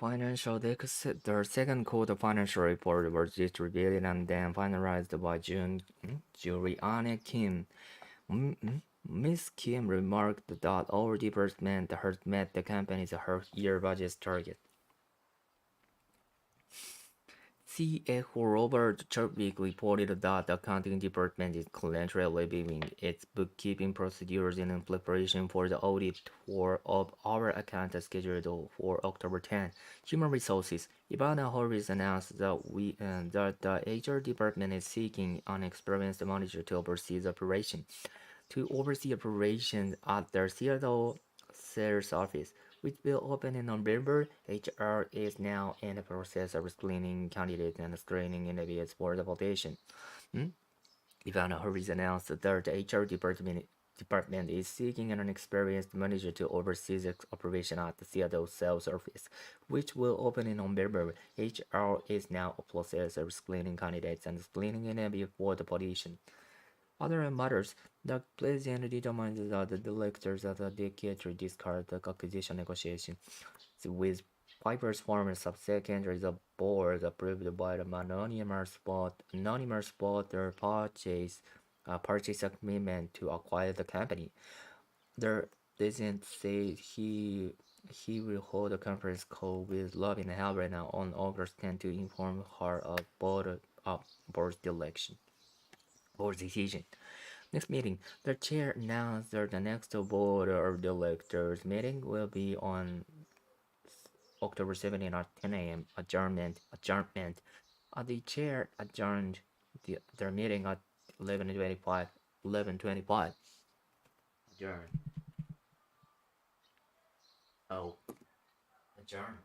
The second quarter financial report was distributed and then finalized by Juliana Kim. Ms. Kim remarked that all departments had met the company's year budget target. CFO Robert Toeic reported that the accounting department is currently reviewing its bookkeeping procedures in preparation for the audit of our account scheduled for October 10. Human Resources Ivana Horvis announced that the HR department is seeking an experienced manager to oversee the operation. At their Seattle sales office, which will open in November. HR is now in the process of screening candidates and screening interviews for the position. Ivana Horvis announced that the HR department is seeking an experienced manager to oversee the operation at the Seattle sales office, which will open in November. HR is now in the process of screening candidates and screening interviews for the position. Other matters, the president determined that the directors of the decade to discard the acquisition negotiation, with Piper's former subsecretary the board approved by the anonymous voter purchase agreement to acquire the company. The president said he will hold a conference call with Robin Helena on August 10 to inform her of board's decision. Next meeting, the chair announced that the next board of directors meeting will be on October 17 at 10 a.m. Adjournment. The chair adjourned their meeting at 11:25. 11:25. Adjourn. Oh, adjourn.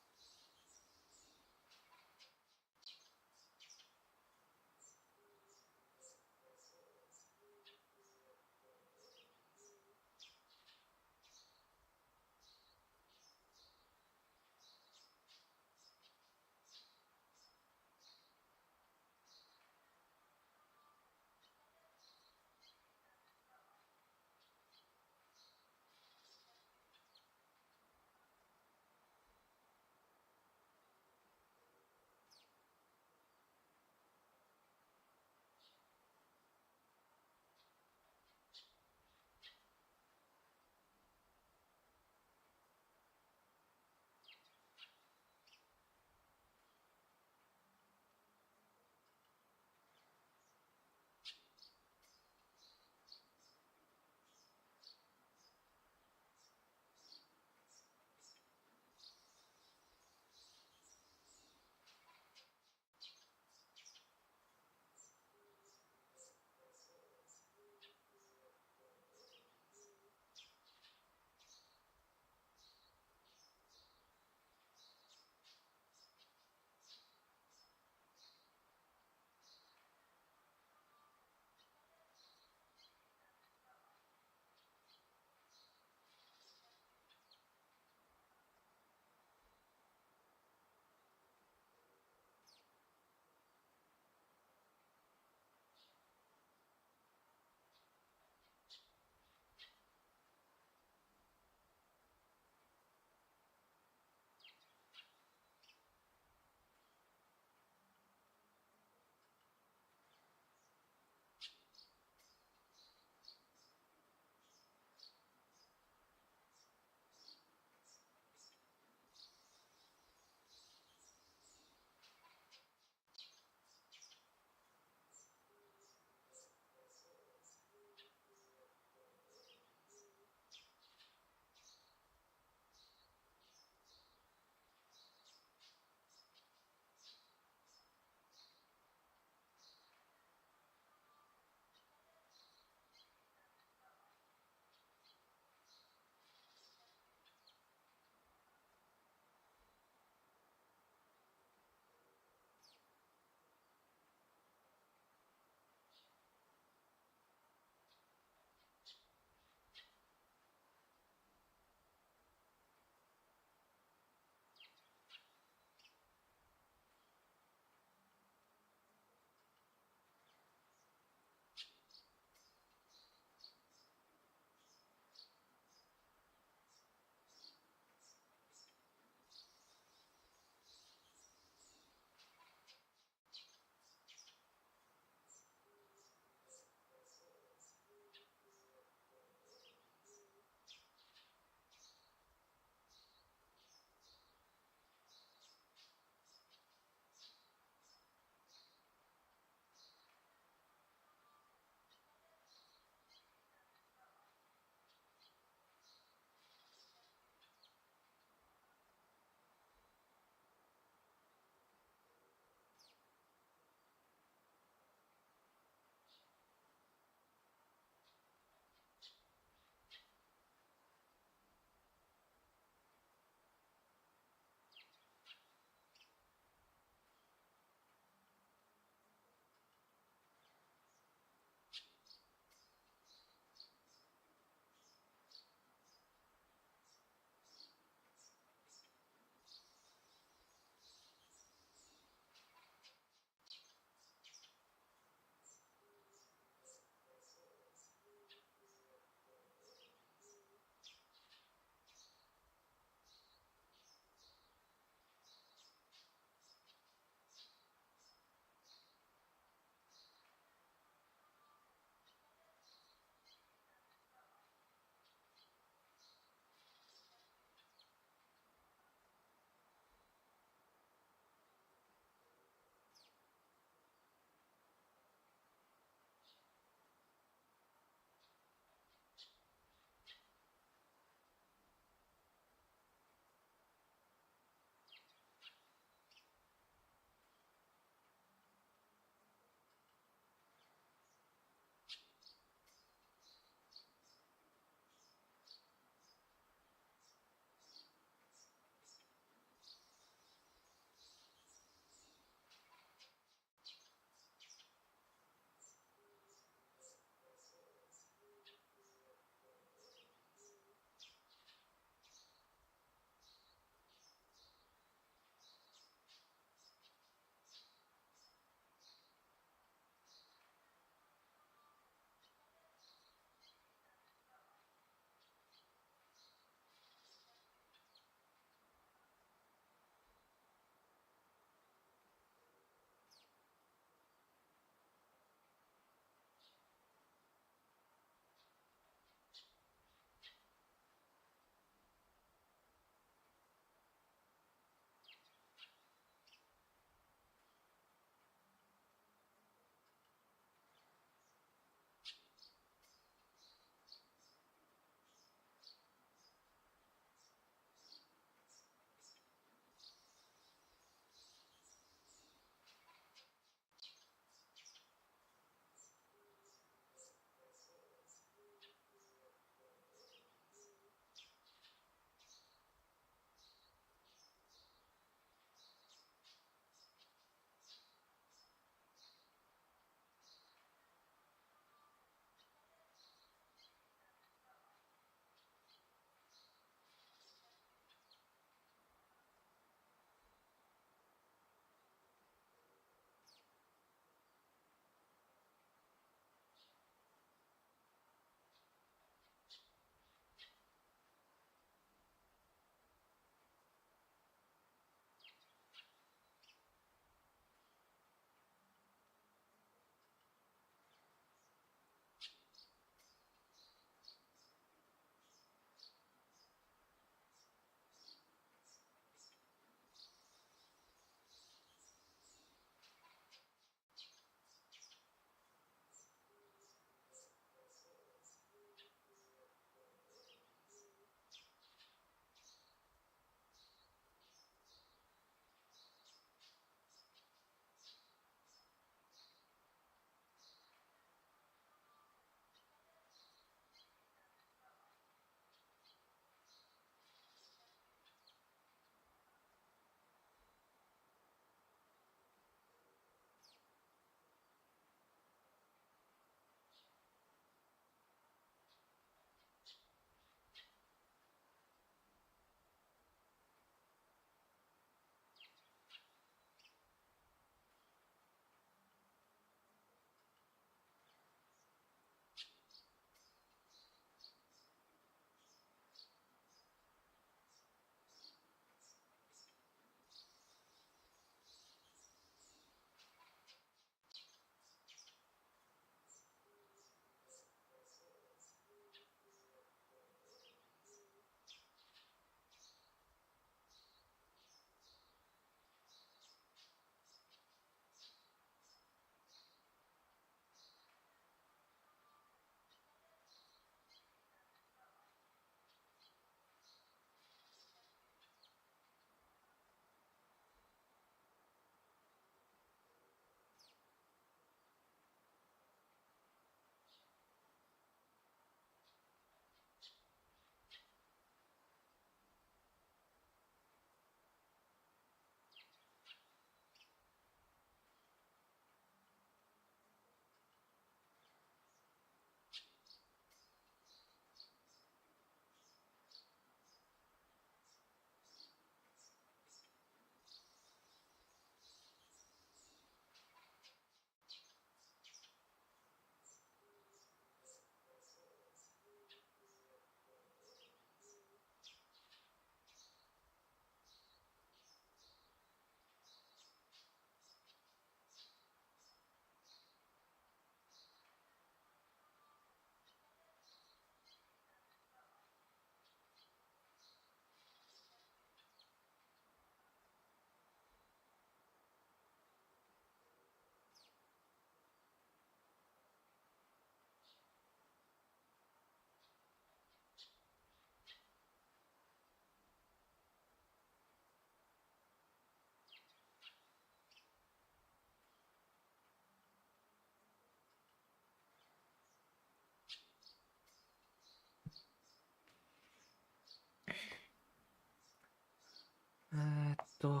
the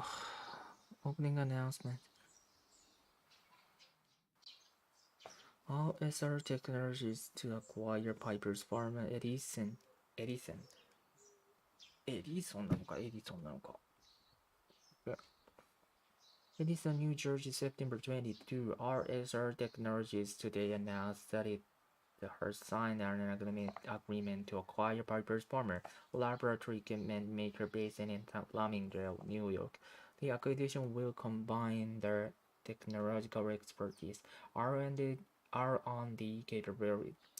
opening announcement. All SR Technologies to acquire Piper's Pharma Edisonなのか Edison, New Jersey, September 22. RSR Technologies today announced that it has signed an agreement to acquire Piper's Pharma, a laboratory equipment maker based in Flamingdale, New York. The acquisition will combine their technological expertise, R&D, R&D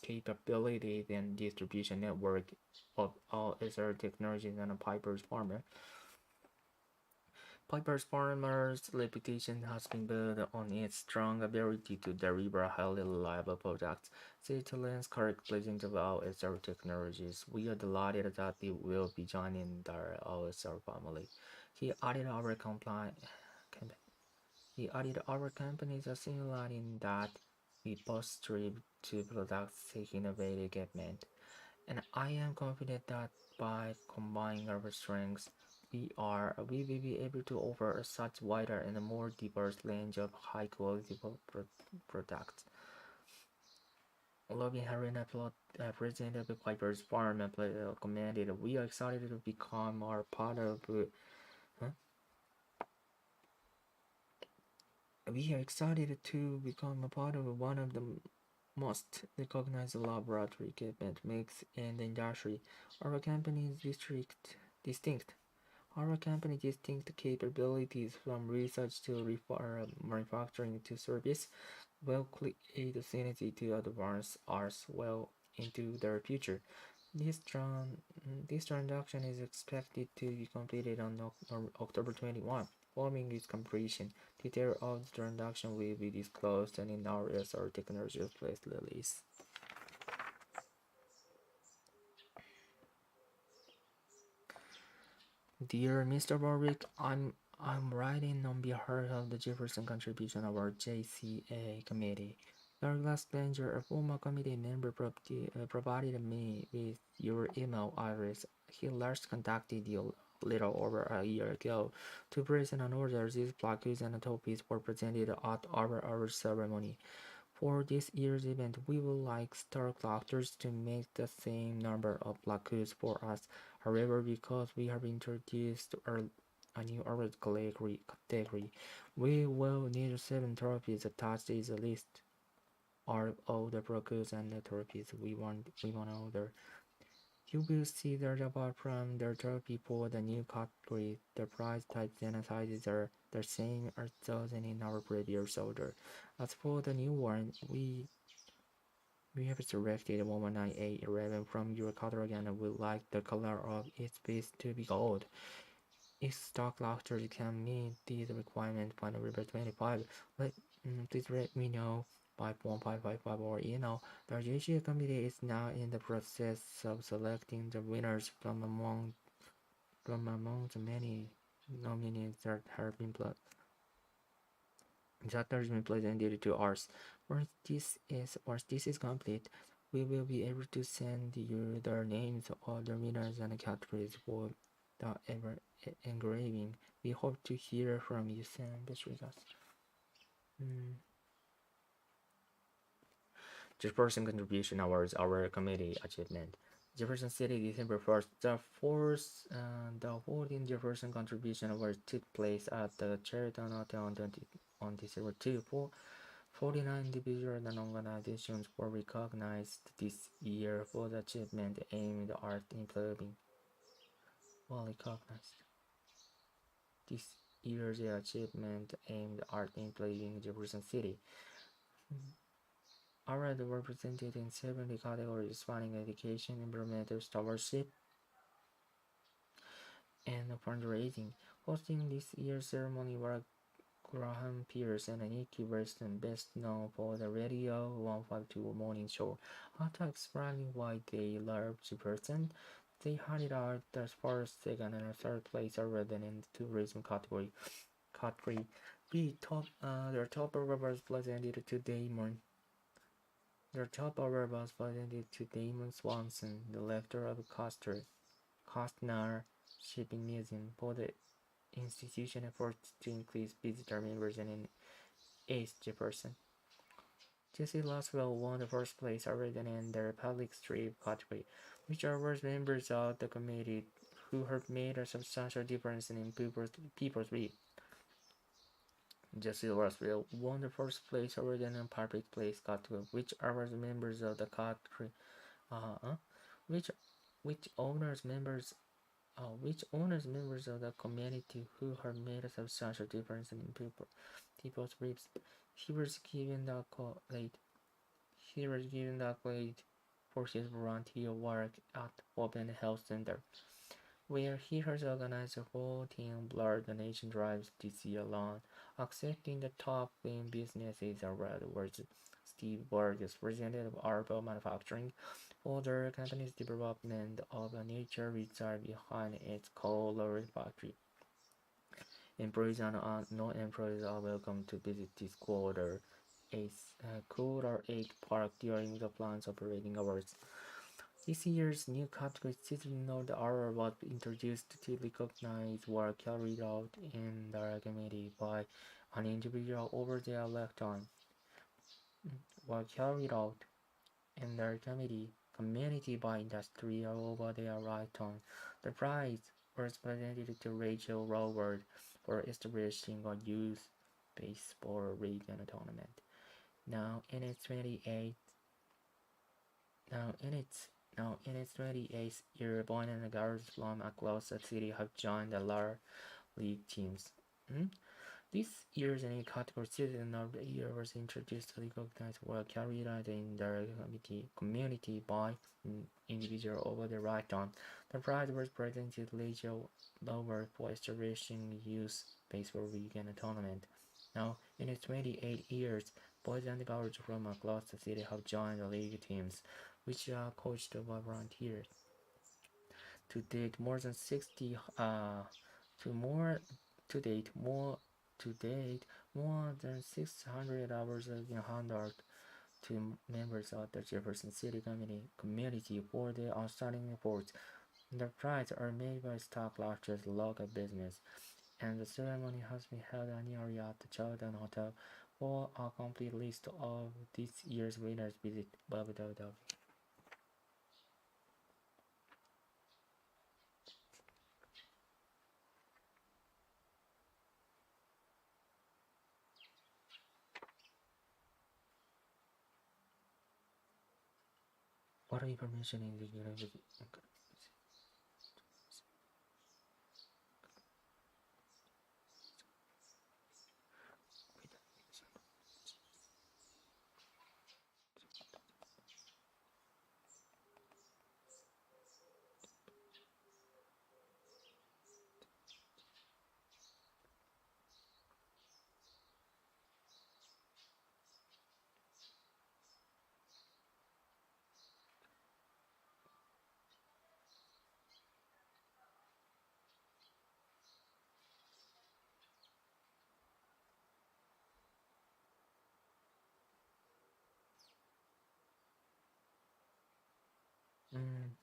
capabilities, and distribution network of all SR Technologies and Piper's Pharma. Piper's Pharma's reputation has been built on its strong ability to deliver highly reliable products. Said Lance Kirk, president of OSR Technologies, we are delighted that it will be joining the OSR family. He added our companies are similar in that we both strive to produce innovative equipment, and I am confident that by combining our strengths, we will be able to offer a such wider and more diverse range of high quality products. Loving Harina president of Piper's Farm commented, "We are excited to become our part of huh? We are excited to become a part of one of the most recognized laboratory equipment makes in the industry. Our company's distinct Our company's distinct capabilities from research to manufacturing to service will create a synergy to advance ours well into the future. This, tran- this transaction is expected to be completed on October 21. Following its completion, details of the transaction will be disclosed in our SR Technologies press release. Dear Mr. Warwick, I'm writing on behalf of the Jefferson Contribution of our JCA committee. Douglas Granger, a former committee member, provided me with your email address. He last contacted you a little over a year ago to present an order. These plaques and trophies were presented at our ceremony. For this year's event, we would like Star Collectors to make the same number of plaques for us. However, because we have introduced a new award category, we will need 7 trophies attached to the list. Are all the plaques and the trophies we want order. You will see that apart from the trophy for the new category, the price types and sizes are the same as those in our previous order. As for the new one, we have selected 19811 from your catalog and would like the color of its piece to be gold. If stock launchers can meet these requirements by November 25, please let me know by 1555 or email. The JCA committee is now in the process of selecting the winners from among the many nominees that have been presented to us. Once this is complete, we will be able to send you the names of the winners and categories for the engraving. We hope to hear from you soon. Best regards. Jefferson Contribution Awards, our committee achievement. Jefferson City, December 1st. The 14th Jefferson Contribution Awards took place at the Sheraton Hotel on December 2. 49 individuals and organizations were recognized this year for the achievement aimed at improving. This year's achievement aimed at improving Jefferson City. Awards were presented in 70 categories spanning education, environmental stewardship, and fundraising. Hosting this year's ceremony were Graham Pierce and Nikki Weston, best known for the Radio 152 morning show. After explaining why they loved Jefferson, they handed out the first, second, and third place award in the tourism category. Their top award was presented to Damon. Their top award was presented to Damon Swanson, the rector of Costner Shipping Museum, for the institution efforts to increase visitor members and ace Jefferson. Jesse Laswell won the first place award in their public street category, which awards members of the committee who have made a substantial difference in people's lives. Jesse Laswell won the first place award in public place category, which awards members of the category, uh, which which honors members which honors members of the community who have made a substantial difference in people's lives. He was given the accolade He was given the accolade for his volunteer work at Open Health Center, where he has organized routine blood donation drives this year alone. Accepting the top green businesses award was Steve Burgess, president of Arbor Manufacturing, for the company's development of a nature reserve behind its coal factory. Employees and non-employees are welcome to visit this quarter 8 park during the plant's operating hours. This year's new category, Citizen of the Hour, was introduced to recognize work carried out in the committee by an individual over their lifetime. Work carried out in the community by industry over their lifetime. The prize was presented to Rachel Roward for establishing a youth baseball league and tournament. Now in its 28th now in its 28th year, boys and girls from across the city have joined the lower league teams. This year's new category Citizen of the Year was introduced to recognize work carried out in the community by individual over the lifetime. The prize was presented to Rachel Lower for establishing youth baseball league and tournament. Now, in its 28 years, boys and girls from across the city have joined the league teams, which are coached by volunteers. To date, more than 60 to more to date more to date more than 600 hours have been handed to members of the Jefferson City community for their outstanding efforts. The prizes are made by Stock Larcher's local business, and the ceremony has been held annually at the Charlton Hotel. For a complete list of this year's winners, visit www. What information is the university? Mm.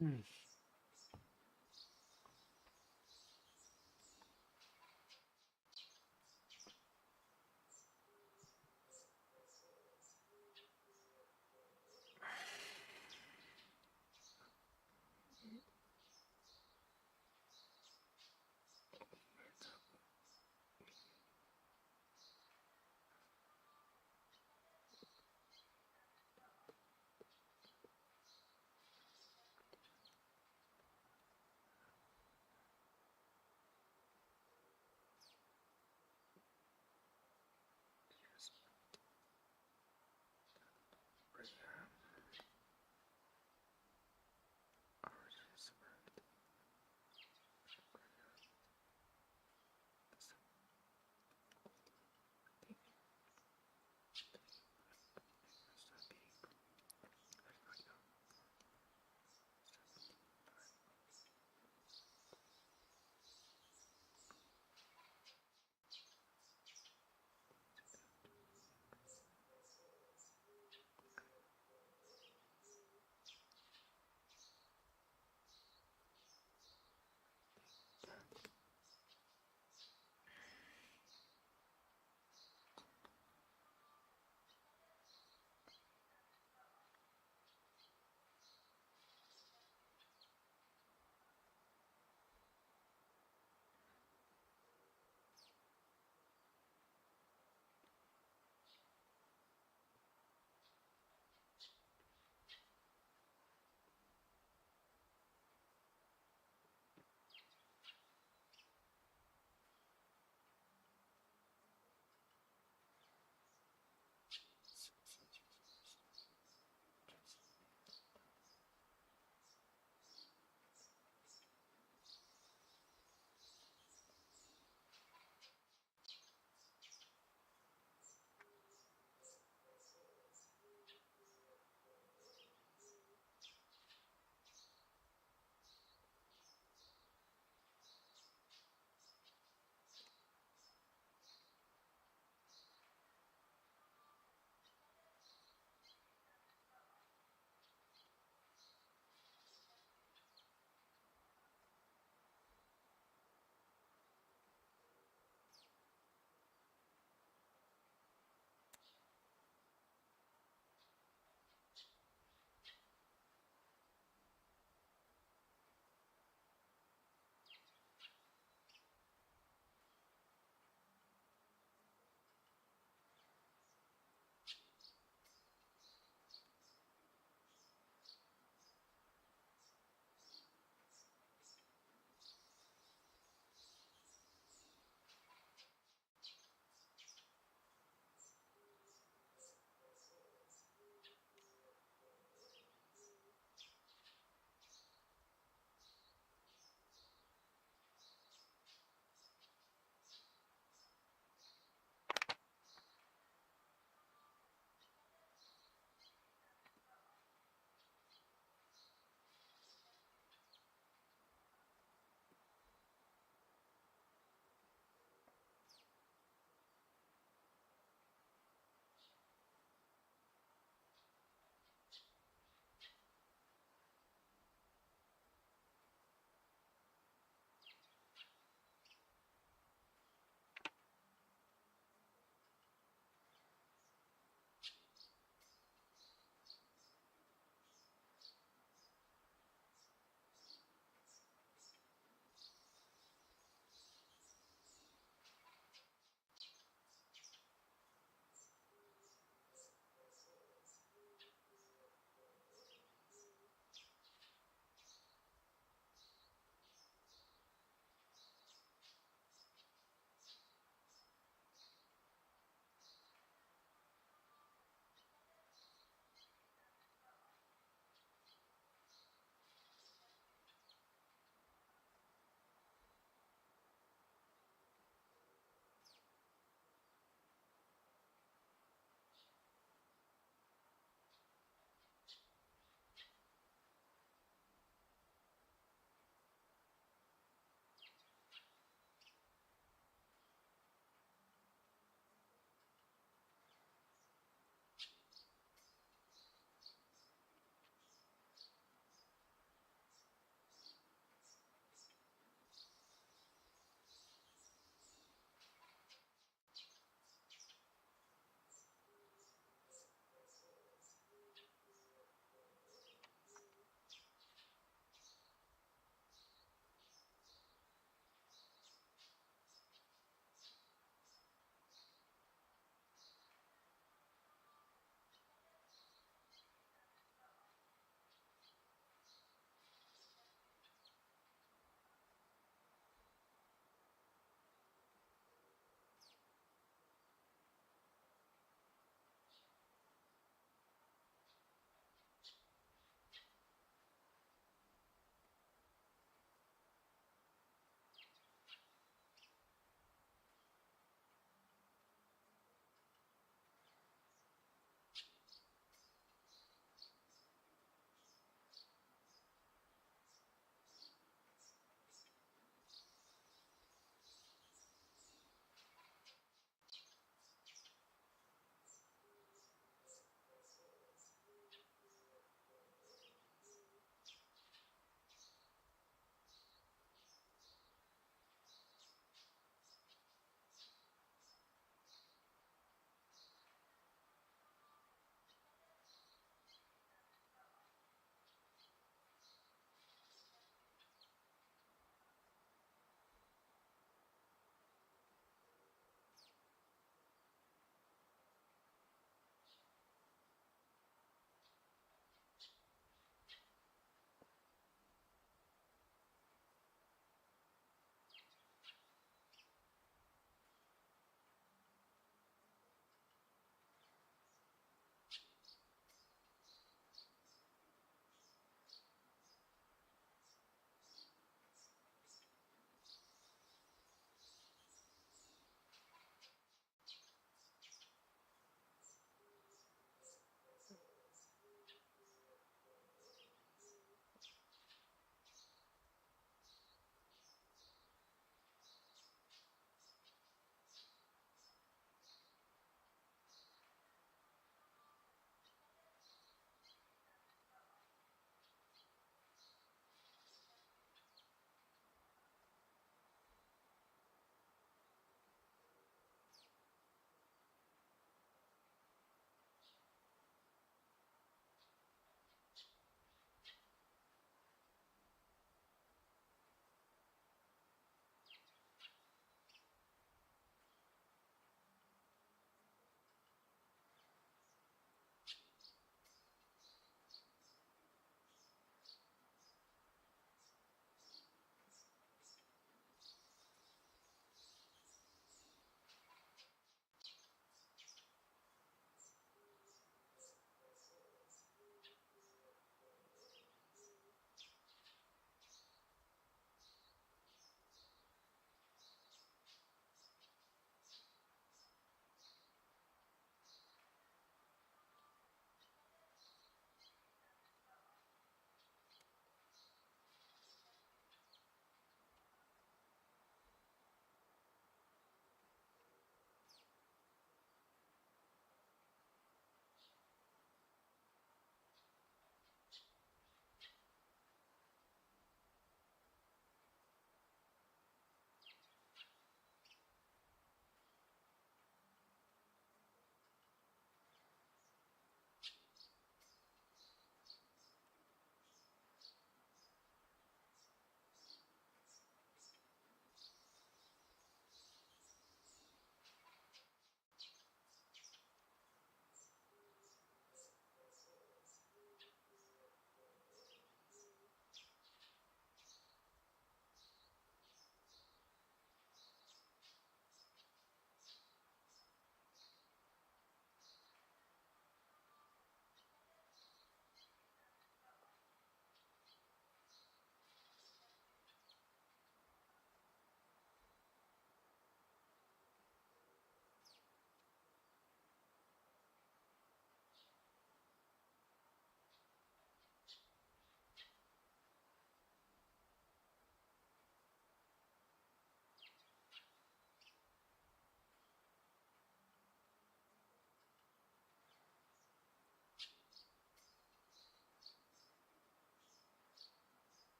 Hmm.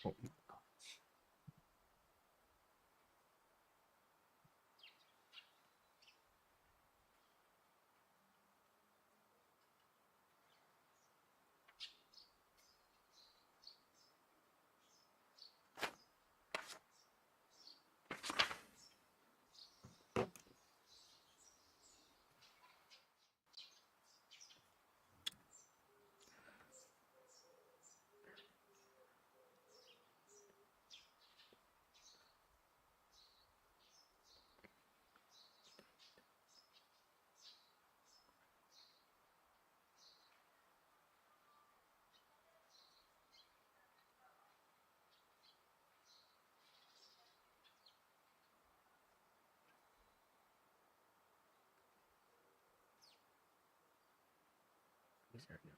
Oh my god. Where's there now?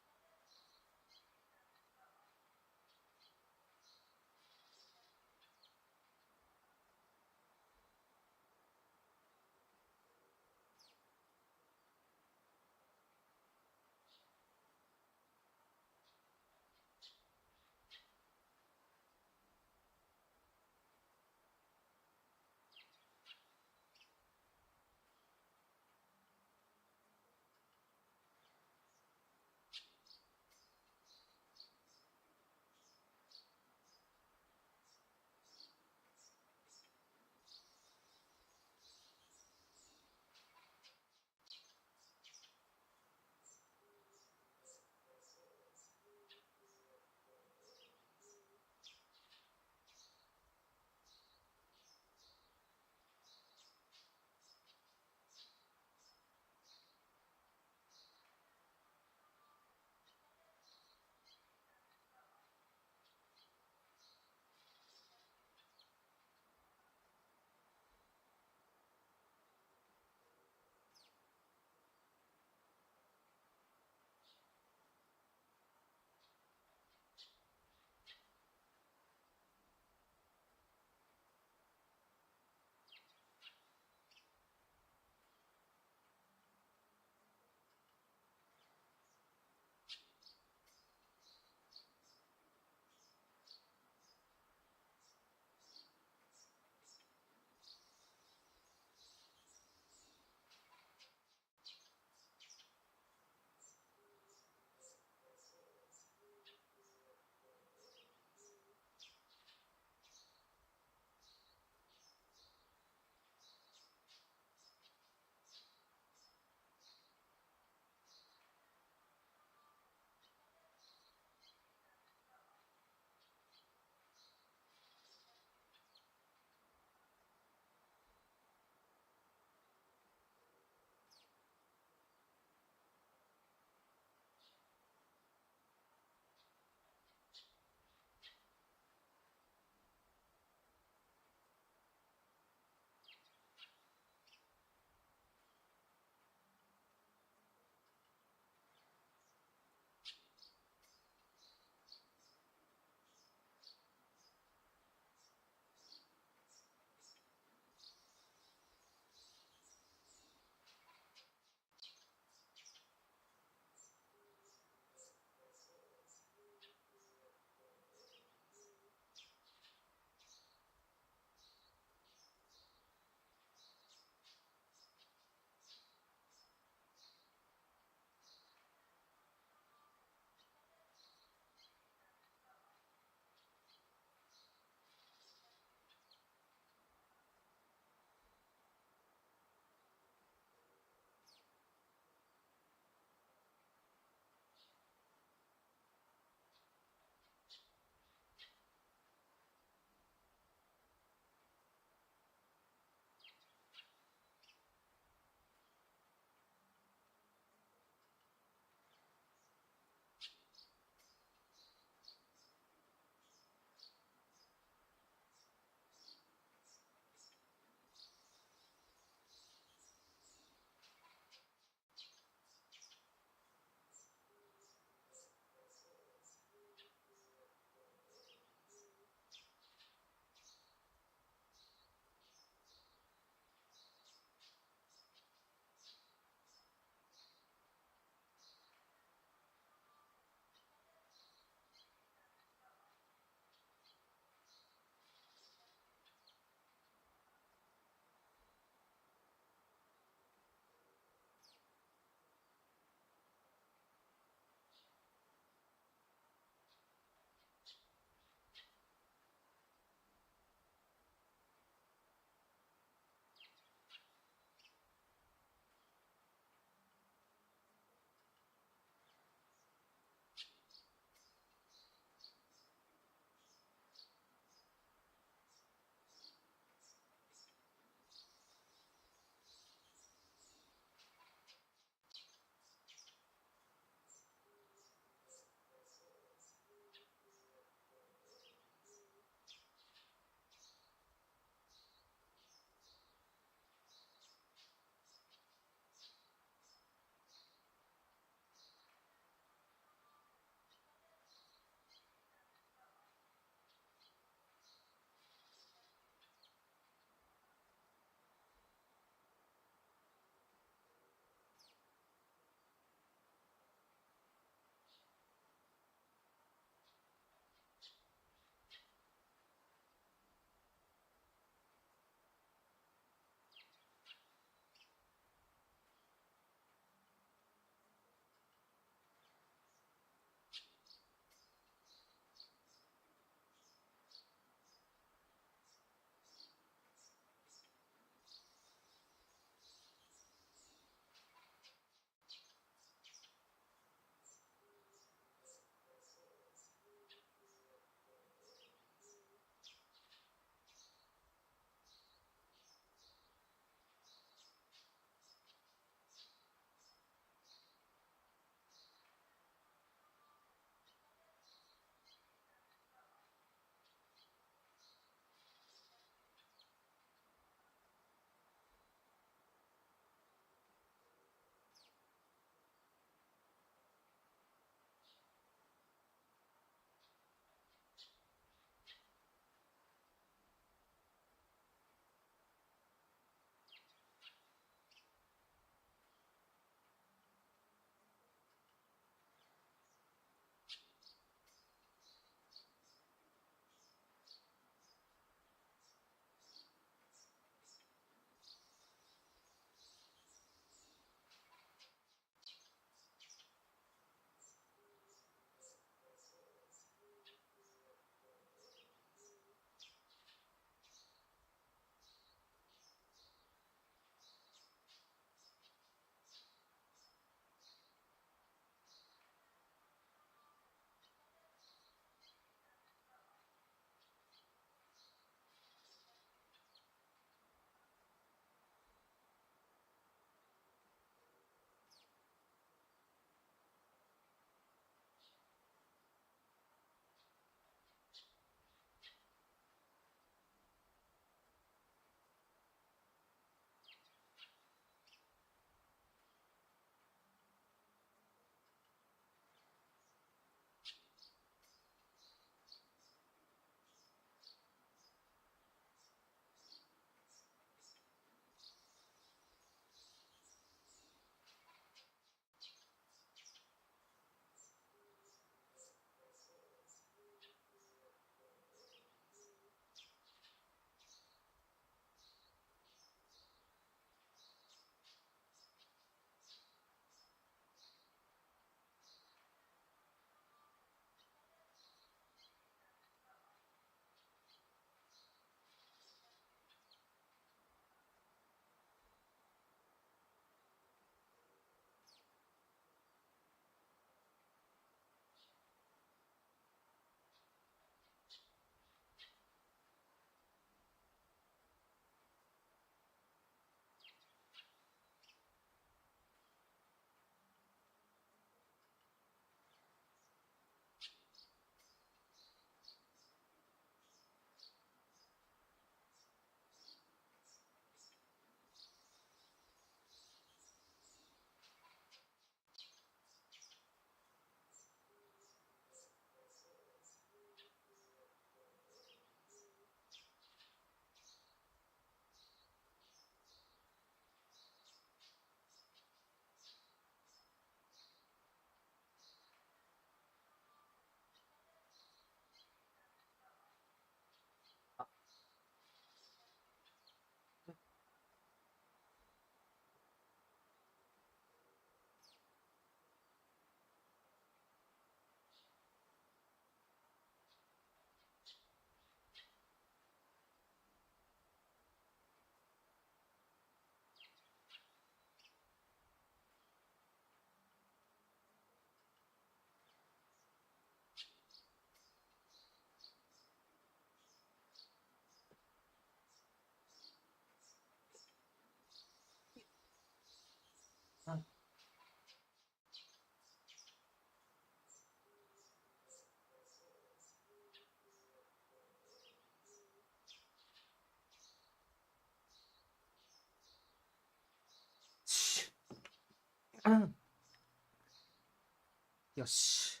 よし。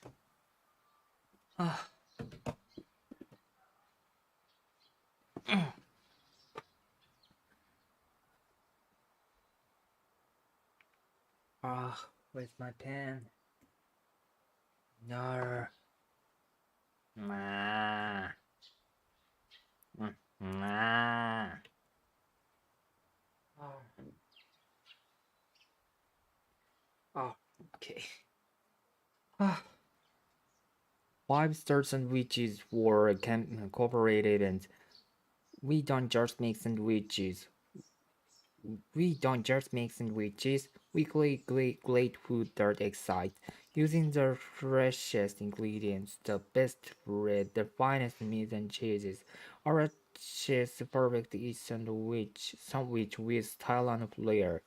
あ、where's my pen? No. Nah. Nah. Oh, okay. 5-star sandwiches were incorporated, and we don't just make sandwiches. We don't just make sandwiches. We create great food that excites, using the freshest ingredients, the best bread, the finest meats and cheeses. Our chef's perfect is sandwich with style and flair.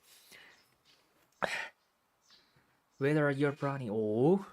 Whether you're brownie or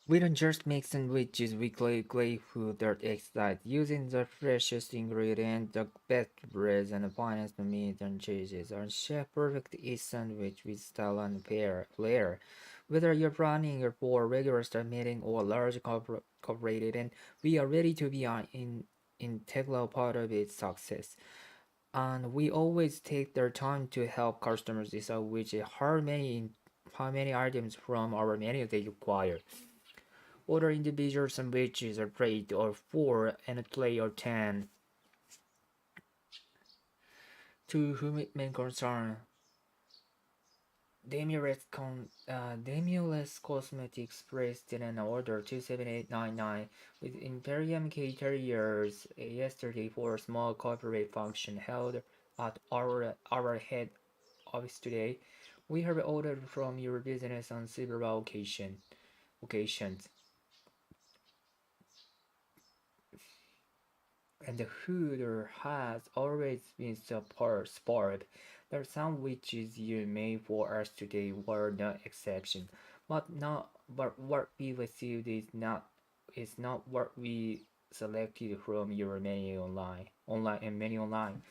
We don't just make sandwiches, we clay food that excite, using the freshest ingredient, the best breads and the finest meat and cheeses. Our chef perfect each sandwich with style and flair. Whether you're running or for a regular start meeting or a large corporate and we are ready to be an integral part of its success. And we always take their time to help customers decide how many items from our menu they require. Other individual sandwiches are plate or four and a plate or 10. To whom it may concern, Demulus Cosmetics placed in an order 27899 with Imperium Caterers yesterday for a small corporate function held at our head office today. We have ordered from your business on several occasions. And the Hooter has always been superb. The sandwiches you made for us today were no exception. But what we received is not what we selected from your menu online.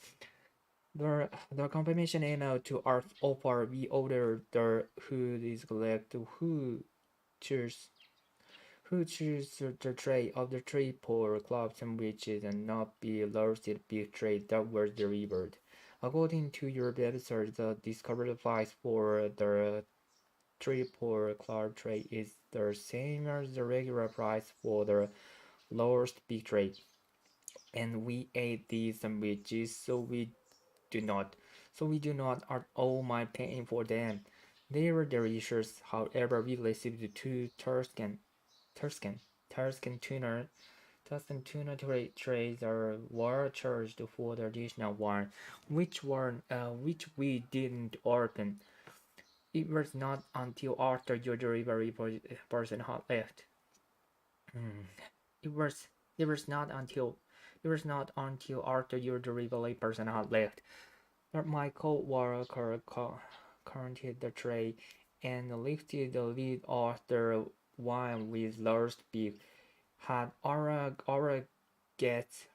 The confirmation email to our offer we ordered the Hood is collect choose who choose the tray of the triple club sandwiches and not be roasted beef tray that was delivered. According to your website, the discovered price for the triple club tray is the same as the regular price for the roast beef tray. And we ate these sandwiches, do not, so we do not at all mind paying for them. They were delicious. However, we received two Tuscan, Tuscan tuna, trays were charged for the additional one, which we didn't open. It was not until after your delivery person had left. Hmm. It was it was not until it was not until after your delivery person had left that my co-worker counted the tray and lifted the lid off the one with roast beef. Had our guests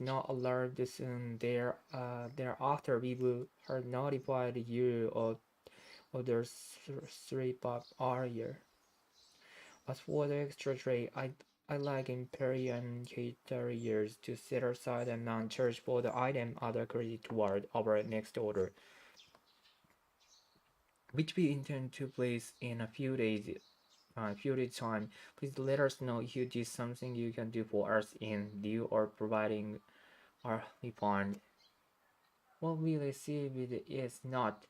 not alerted soon thereafter, we would have notified you of the strip up earlier. As for the extra tray, I like Imperial caterers to set aside and non-charge for the item other credit toward our next order, which we intend to place in a few days time. Please let us know if you did something you can do for us in lieu of providing our refund. What we received is not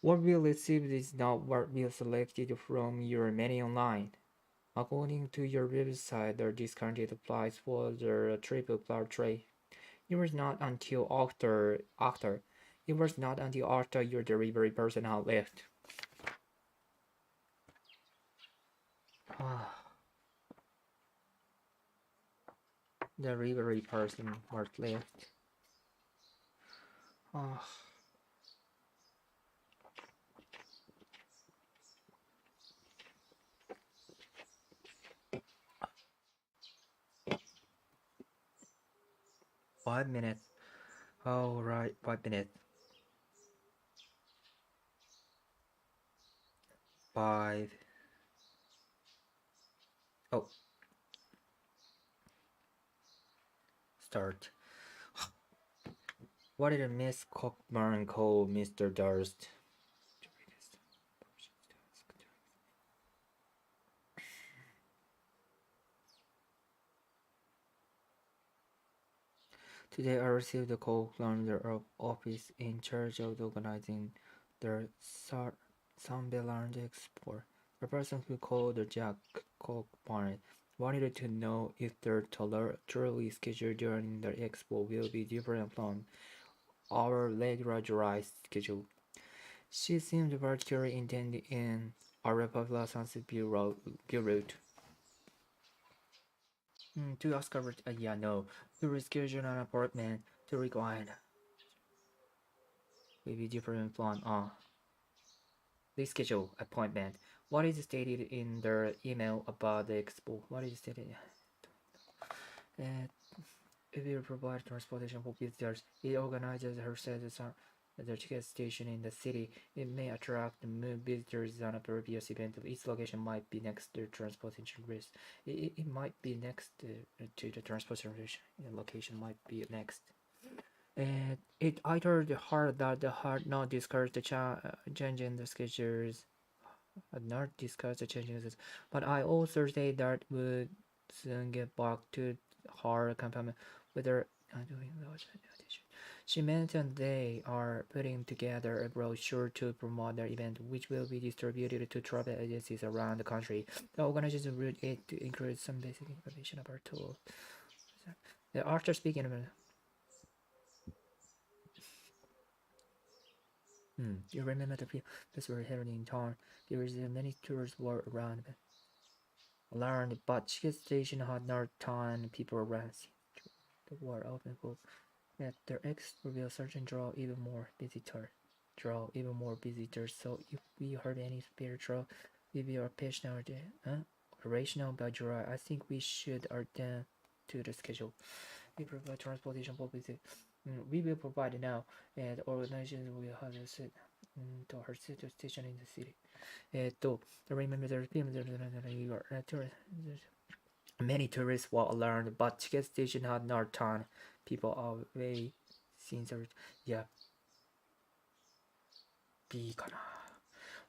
what we received is not what we selected from your menu online. According to your website, the discounted price for the triple cloud tray. It was not until after it was not until after your delivery person had left. Delivery person was left. Ah, 5 minutes. All right, 5 minutes. 5. Oh, start. What did Miss Cockburn call Mr. Durst? Today I received a call from the office in charge of organizing the Sunderland Expo. The person who called the Jack Cockburn wanted to know if the tour schedule during the expo will be different from our regularized schedule. She seemed particularly intended in our popular Sunset Bureau. To ask her, yeah, no, to reschedule an appointment to required will be different from reschedule appointment. What is stated in their email about the expo? What is stated? Uh, it will provide transportation for visitors. It organizes herself at the ticket station in the city. It may attract new visitors on a previous event. Its location might be next to transportation risk. It might be next to the transportation location might be next. And it either the hard that the hard not discuss the change in the schedules, not discuss the changes, but I also say that would soon get back to her company whether doing those. She mentioned they are putting together a brochure to promote their event, which will be distributed to travel agencies around the country. The organization would aid to include some basic information about tools. After speaking about you remember the people that were here in town. There was many tourists were around. Learned, but Chicken Station had no ton people around. The war open for that their ex will certain draw even more visitors. So if we heard any spiritual, we will pitch now rational by July. I think we should attend to the schedule. We provide transportation for visit. We will provide it now, and the organization will have a sit to her station in the city. the remember there's many tourists were alarmed, but ticket station had not turned people away since yeah, B かな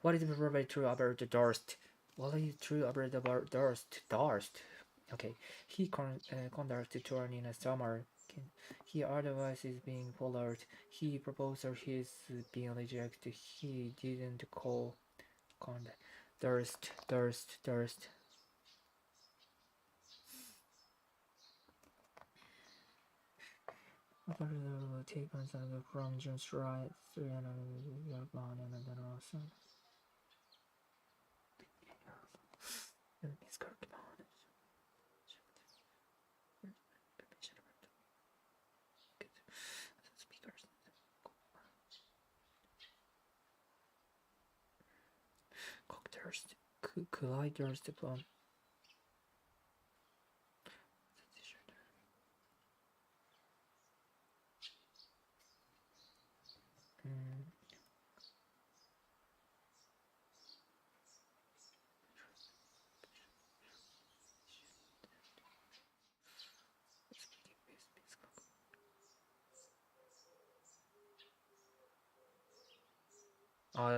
What is very true about the Durst? What is true about the Durst? Durst. Okay, he conducted tour in the summer. He otherwise is being followed. He proposal his being rejected. He didn't call contact. Durst. Take on some from just right 300 and then also Miss Kirkman. Speakers. Cocktails. Colliders to plan.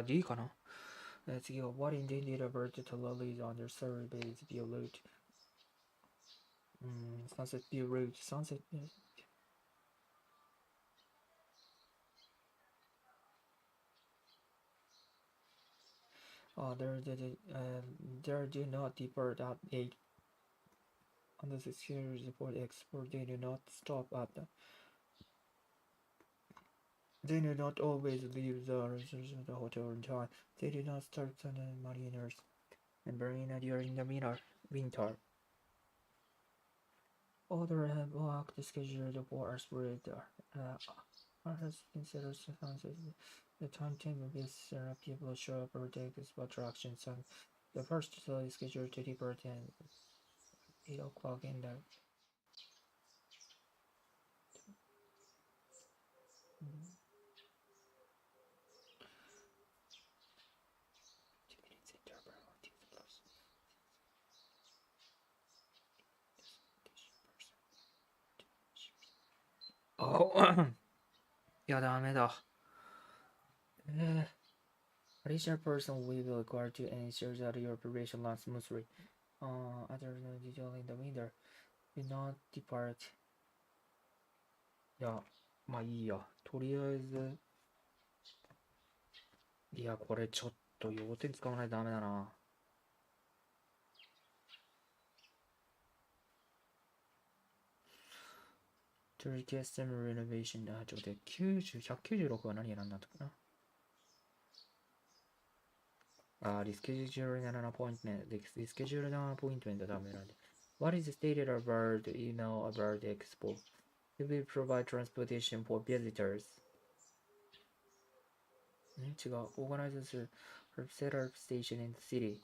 D かな次は What intended about the lollies on their survey base view route Sunset view route Sunset there do not depart at 8 on the security report export they do not stop at the they do not always leave the hotel on time. They do not start on the mariners and marina during the winter. Other have blocked the schedule for us with has considered the timetable is people show up or take this attractions and the first is scheduled to depart at 8 o'clock in the Oh いやダメだ Additional person will be required to ensure that your operation runs smoothly. Other than detail in the window, do not depart. いや、まあいいや。とりあえず、いや、これちょっと要点使わないとダメだな。Turkey system renovation ちょっと待って、196は何選んだったかなリスケジュール7アポイントメント。リスケジュール7アポイントメントダメなんで。What is stated about the email about the expo? It will provide transportation for visitors. 違う。Organizes a setup station in the city.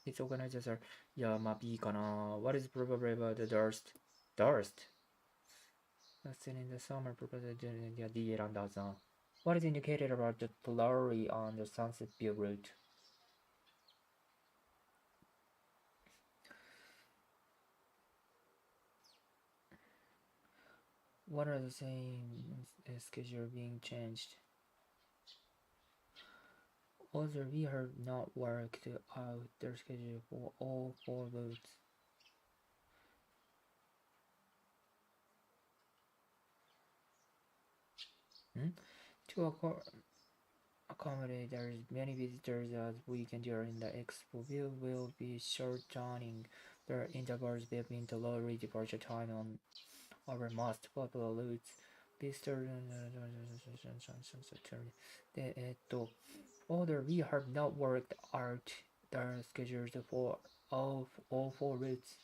its organizers are Yamabikana. What is probably about the Durst? Durst? That's in the summer proposed the Randazan. What is indicated about the glory on the Sunset View route? What are the same schedule being changed? Also, we have not worked out their schedule for all four routes. Hmm? To accommodate as many visitors as we can during the expo, we will be shortening the intervals between the lorry departure time on our most popular routes. Visitor Although we have not worked out the schedules for all four routes.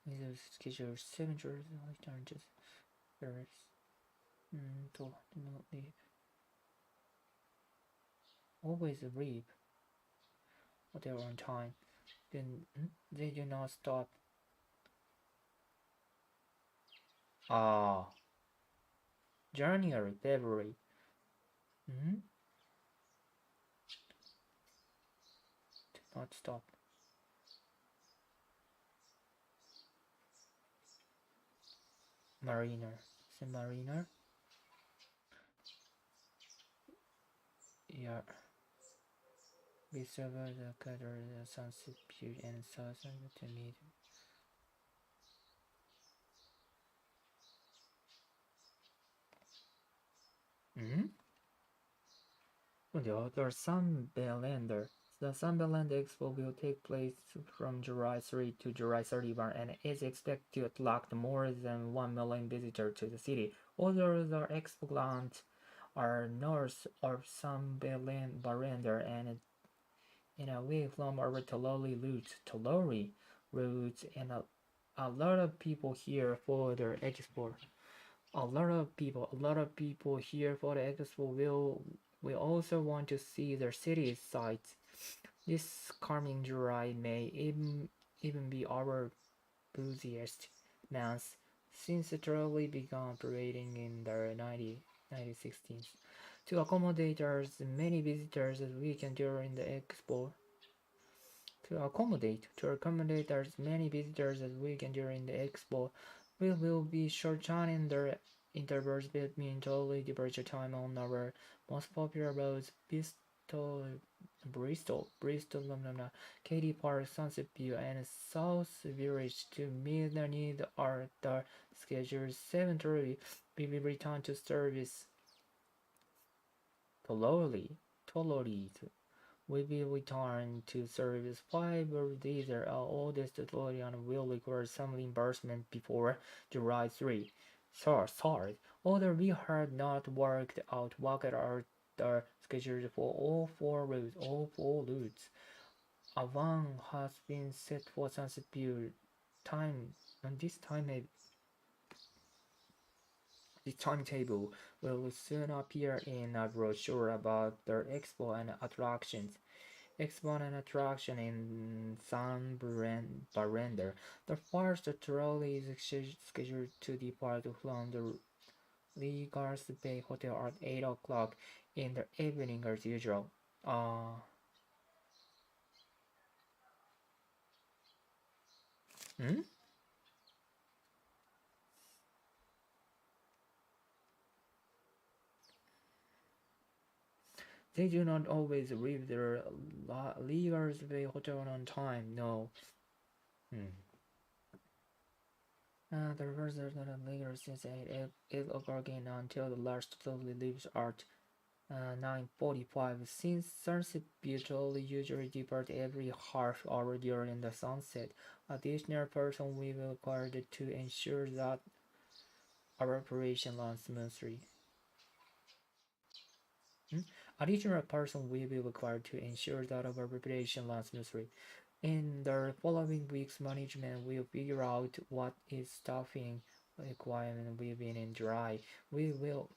These schedules 7 hours changes there to ultimately always reap their own time. Then they do not stop. Ah, January, February. Do not stop. Mariner. Is it Mariner? Yeah. We survived the cutter, the sunset period, and southern to meet. Hmm? The other Sunbelander. The Sunbeland Expo will take place from July 3 to July 31 and is expected to attract more than 1 million visitors to the city. Although the expo grounds are north of Sunbelander and away from our Tolori routes, and a lot of people here for the expo. A lot of people here for the expo will also want to see their city sights. This coming July may even be our busiest month since the trolley began operating in the 1916. To accommodate as many visitors as we can during the expo, to accommodate as many visitors as we can during the expo, we will be shortening the intervals between trolley departure time on our most popular roads, Bristol, Katy Park, Sunset View, and South Village to meet the need are the scheduled 7:30. We will return to service Tololi, we will return to service 5 days. Our oldest Florian will require some reimbursement before July 3. Sorry. Although we had not worked out the schedule for all four routes. A one has been set for sunset view time, and this timetable will soon appear in a brochure about the expo and attractions. Expo and attraction in San Barrender. The first trolley is scheduled to depart from the Legars Bay Hotel at 8 o'clock in the evening as usual. Hmm? They do not always leave their Legars Bay Hotel on time, no. Hmm. The first Legars is at 8 o'clock until the last trolley leaves at 9:45. Since sunset usually depart every half hour during the sunset, additional person will be required to ensure that our operation runs smoothly. Additional person will be required to ensure that our operation runs smoothly. In the following weeks, management will figure out what is staffing requirement will be in July. We will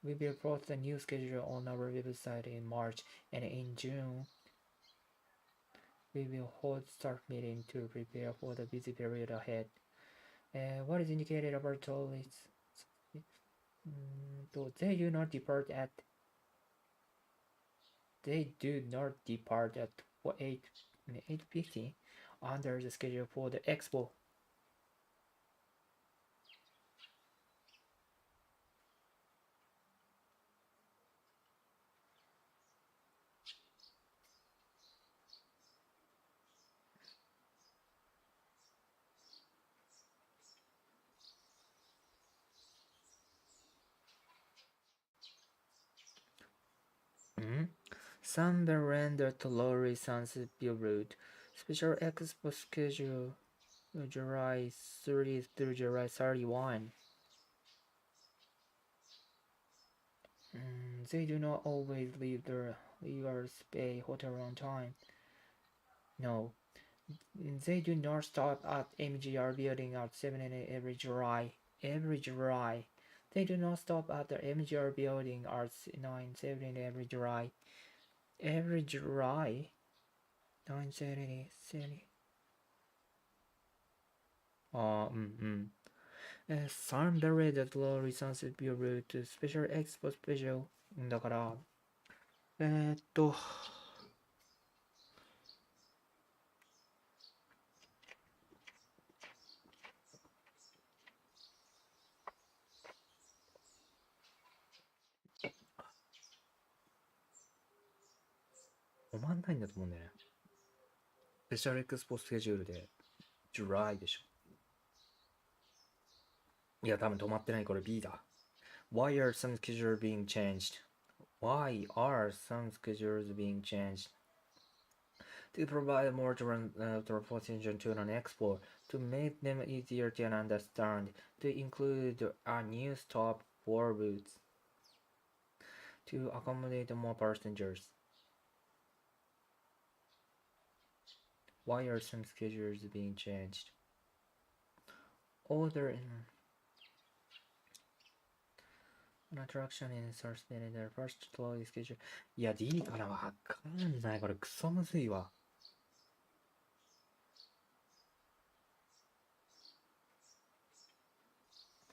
we will post the new schedule on our website in March, and in June we will hold staff meeting to prepare for the busy period ahead. What is indicated about toilets? They do not depart at 8:50 under the schedule for the expo. Some render to Lorry Sunset Route. Special expo schedule July 30th through July 31. They do not always leave their leavers Bay Hotel on time. No, they do not stop at MGR building at 7 a.m. every July. Every July. They do not stop at the MGR building at 9:70 every July. Every July. 9:70. 70. ああ、うんうん。サンダレードとリサンスビュールとスペシャルエクスポスペシャル。だから、えーっと、止まんないんだと思うんだよね。スペシャルエクスポスケジュールで、ジュライでしょ。いや、多分止まってない。これ B だ。Why are some schedules being changed? Why are some schedules being changed? To provide more transportation to an expo, to make them easier to understand, to include a new stop for routes, to accommodate more passengers. Why are some schedules being changed? Other an attraction in suspended their first flow schedule. いや、D からわかんない。これクソむずいわ。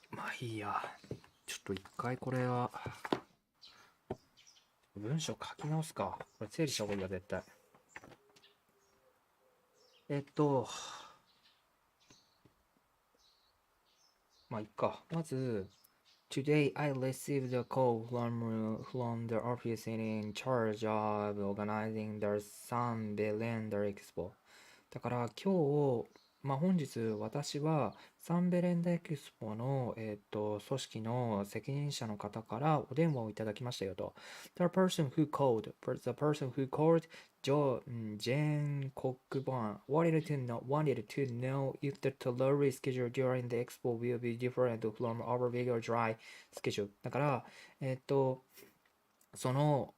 まあいいや。ちょっと一回これは、文章書き直すか。これ整理した方がいいや、絶対。まあいっか。まず、Today I received a call from the office in charge of organizing the Sun Belender Expo. だから今日、本日私はサンベレンダエクスポの、組織の責任者の方からお電話をいただきましたよと。The person who called Jane Cockburn wanted to know if the delivery schedule during the expo will be different from our regular dry schedule. だから、その、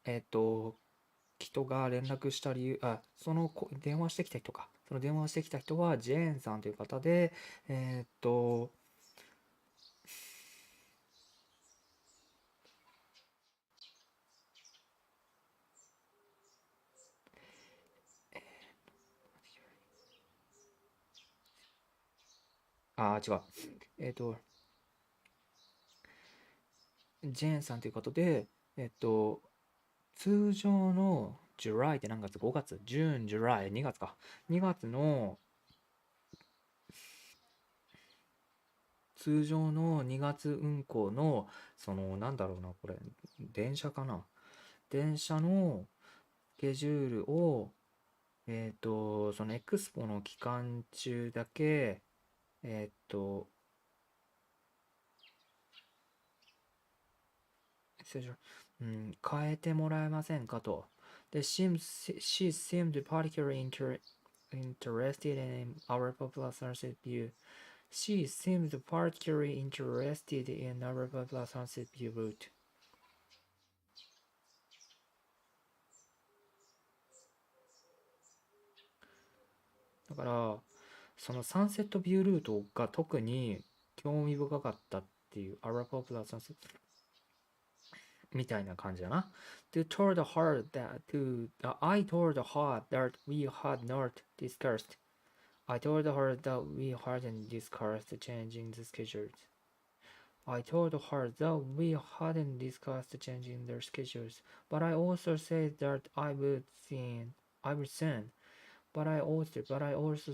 人が連絡した理由、電話してきた人か。その電話してきた人はジェーンさんという方で、違う。ジェーンさんということで、通常のジュライって何月 ?5 月、ジューン、ジュライ、2月か。2月の通常の2月運行の、なんだろうな、これ、電車かな。電車のスケジュールを、そのエクスポの期間中だけ、変えてもらえませんかと。で、she seemed particularly interested in our popular sunset view. She seemed particularly interested in our popular sunset view route. だからそのサンセットビュールートが特に興味深かったっていう、アラポプラサンセットみたいな感じだな。To told her that I told her that we had not discussed. I told her that we hadn't discussed changing the schedules. I told her that we hadn't discussed changing their schedules, but I also said that I would soon. But I also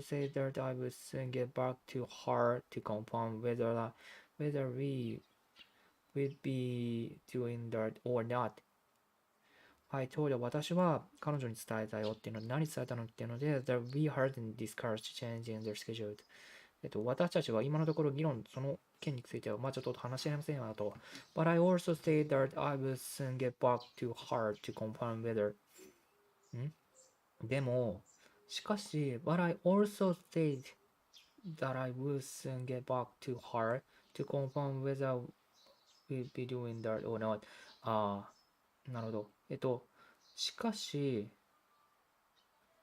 said that I would soon get back to her to confirm whether we would be doing that or not. I told her 私は彼女に伝えたよっていうので何伝えたのっていうので that we hadn't discussed changing their schedule. 私たちは今のところその件についてはちょっと話し合いませんよと。But I also said that I would soon get back to her to confirm whether. でも、しかし、But I also said that I would soon get back to her to confirm whether we'd be doing that or not. なるほど。しかし、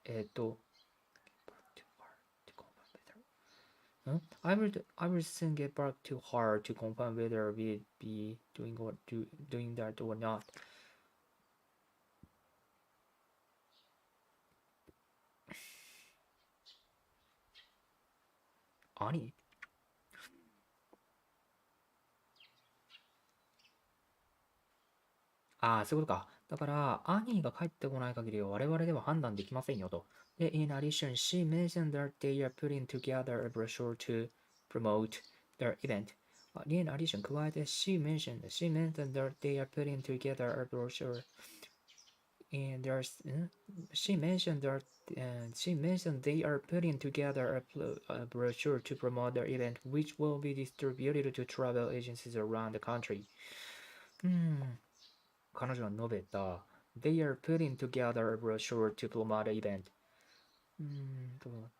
I will soon get back to her to confirm whether we'd be doing that or not. 兄そういうことか。だから、兄が帰ってこない限りは我々では判断できませんよと。で、in addition, she mentioned that they are putting together a brochure to promote their event. In addition, 加えて、she mentioned that they are putting together a brochure. And she mentioned they are putting together a brochure to promote their event, which will be distributed to travel agencies around the country. 彼女は述べた They are putting together a brochure to promote the event.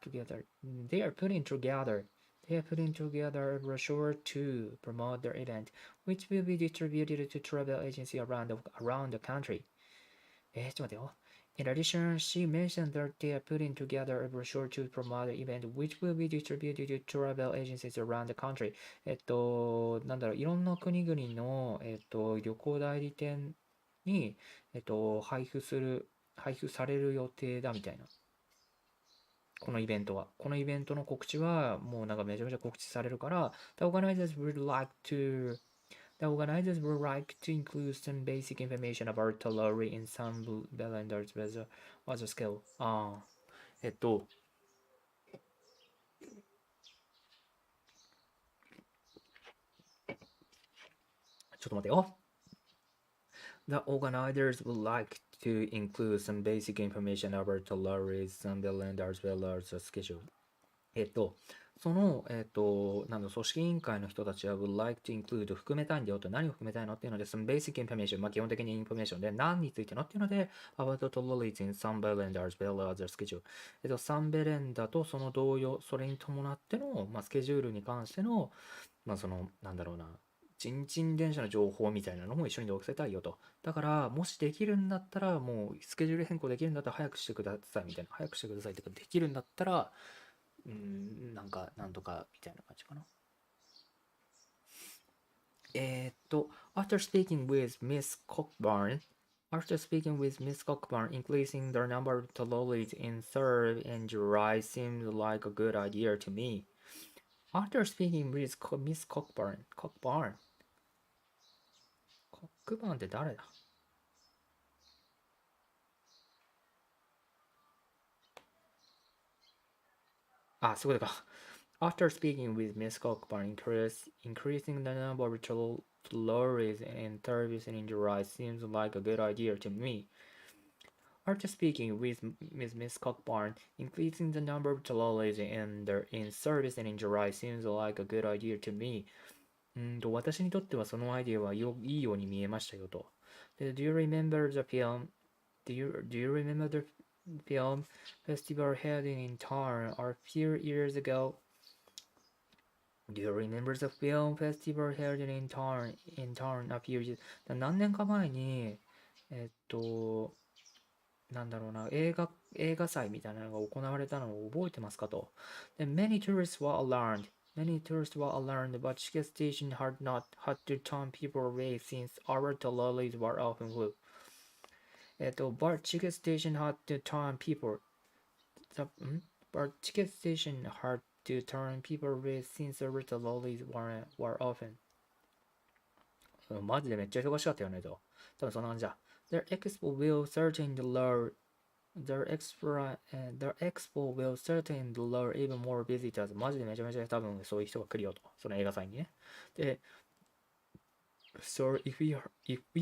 Together. They are putting together a brochure to promote their event, which will be distributed to travel agencies around the country. ちょっと待ってよ。In addition, she mentioned that they are putting together a brochure to promote the event, which will be distributed to travel agencies around the country. なんだろう、いろんな国々の、旅行代理店に、配布される予定だみたいな。このイベントは。このイベントの告知は、もうなんかめちゃめちゃ告知されるから、The organizers would like to include some basic information about the lorry in some blenders was a skill. ちょっと待ってよ。The organizers would like to include some basic information about the lorries, some blenders as well as the schedule. その、組織委員会の人たちは would like to include 含めたいんだよと、何を含めたいのっていうので、some basic information、基本的にインフォメーションで、何についてのっていうので、about the lorries in some blender as well as the schedule。サンベレンダとその同様、それに伴っての、スケジュールに関しての、なんだろうな、人賃電車の情報みたいなのも一緒に載せたいよと。だから、もしできるんだったら、もうスケジュール変更できるんだったら早くしてくださいみたいな。早くしてくださいってか、できるんだったら、なんとかみたいな感じかな。After speaking with Miss Cockburn, increasing the number of lollies in third and July seemed like a good idea to me. After speaking with Miss Cockburn, Cockburn って誰だそういうことか。After speaking with Miss Cockburn, increasing the number of lorries and service in July seems like a good idea to me. After speaking with Miss Cockburn, increasing the number of lorries in service and in July seems like a good idea to me. 私にとってはそのアイディアはいいように見えましたよと。Do you remember the film? Do you remember the film festival held in town a few years ago? Do you remember the film festival held in town a few years? 何年か前に、なんだろうな、映画祭みたいなのが行われたのを覚えてますかと。で、many tourists were alarmed. Many tourists were alarmed, but ticket station had not had to turn people away since our lollies were open blue. But ticket station had to turn people. The, but ticket station had to turn people away since our lollies were open. マジでめっちゃ忙しかったよねと。多分そんな感じだ。Their expo will certainly lure their expo will certainly lure even more visitors. マジでめちゃめちゃ多分そういう人が来るよと。その映画祭にね。で、So if we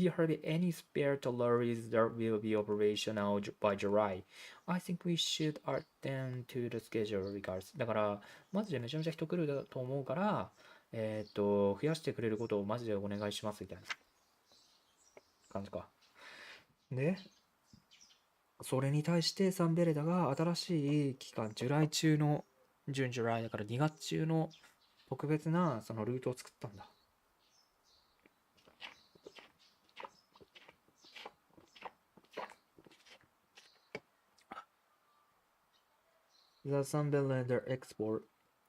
have any spare lorries that will be operational by July, I think we should add them to the schedule regards. だから、マジでめちゃめちゃ人来ると思うから、増やしてくれることをマジでお願いしますみたいな感じか。で、それに対してサンベレダが新しい期間、ジュライ中の、ジュンジュライだから2月中の特別なそのルートを作ったんだ。The Sunbelander export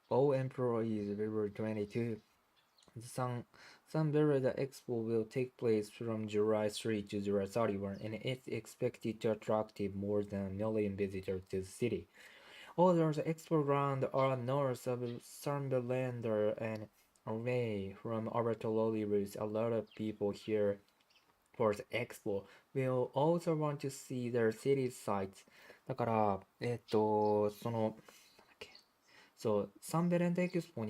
all employees will 22. The Sunbeleder Expo will take place from July 3 to July 31 and it's expected to attract more than a million visitors to the city. Although the expo ground are north of Sunbelander and away from our Tololi routes, a lot of people here for the expo will also want to see their city sites. だから、その、なんだっけ、そう、サンベレントエクスポが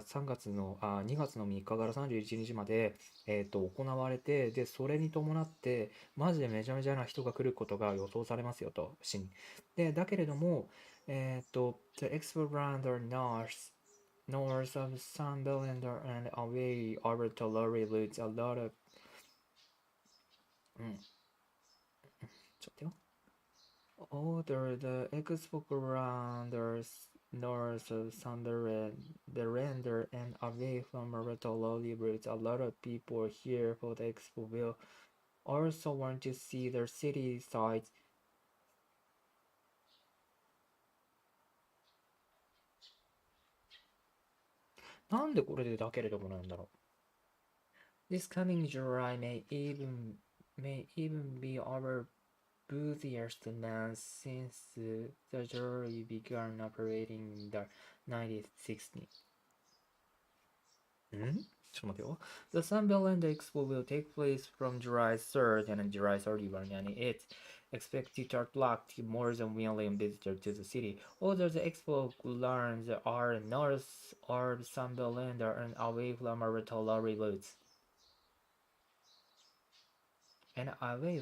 2月の3日から31日まで、行われて、で、それに伴って、マジでめちゃめちゃな人が来ることが予想されますよと。で、だけれども、the expo ground are north of San Belander and away over to Lorry routes a lot of ちょっと待ってよ。Order the expo grounders north of Sunderland and away from Moreto Lolly routes. A lot of people here for the expo will also want to see their city sites. なんでこれでだけれどもなんだろう。This coming July may even be our busiest month since the jury began operating in the 1960s. ちょっと待ってよ。The Sunbelt Expo will take place from July 3rd and July 31, and it's expected to attract more than 1 million visitors to the city. Although the expo grounds are north of Sunbelt and away from Lorry routes. And away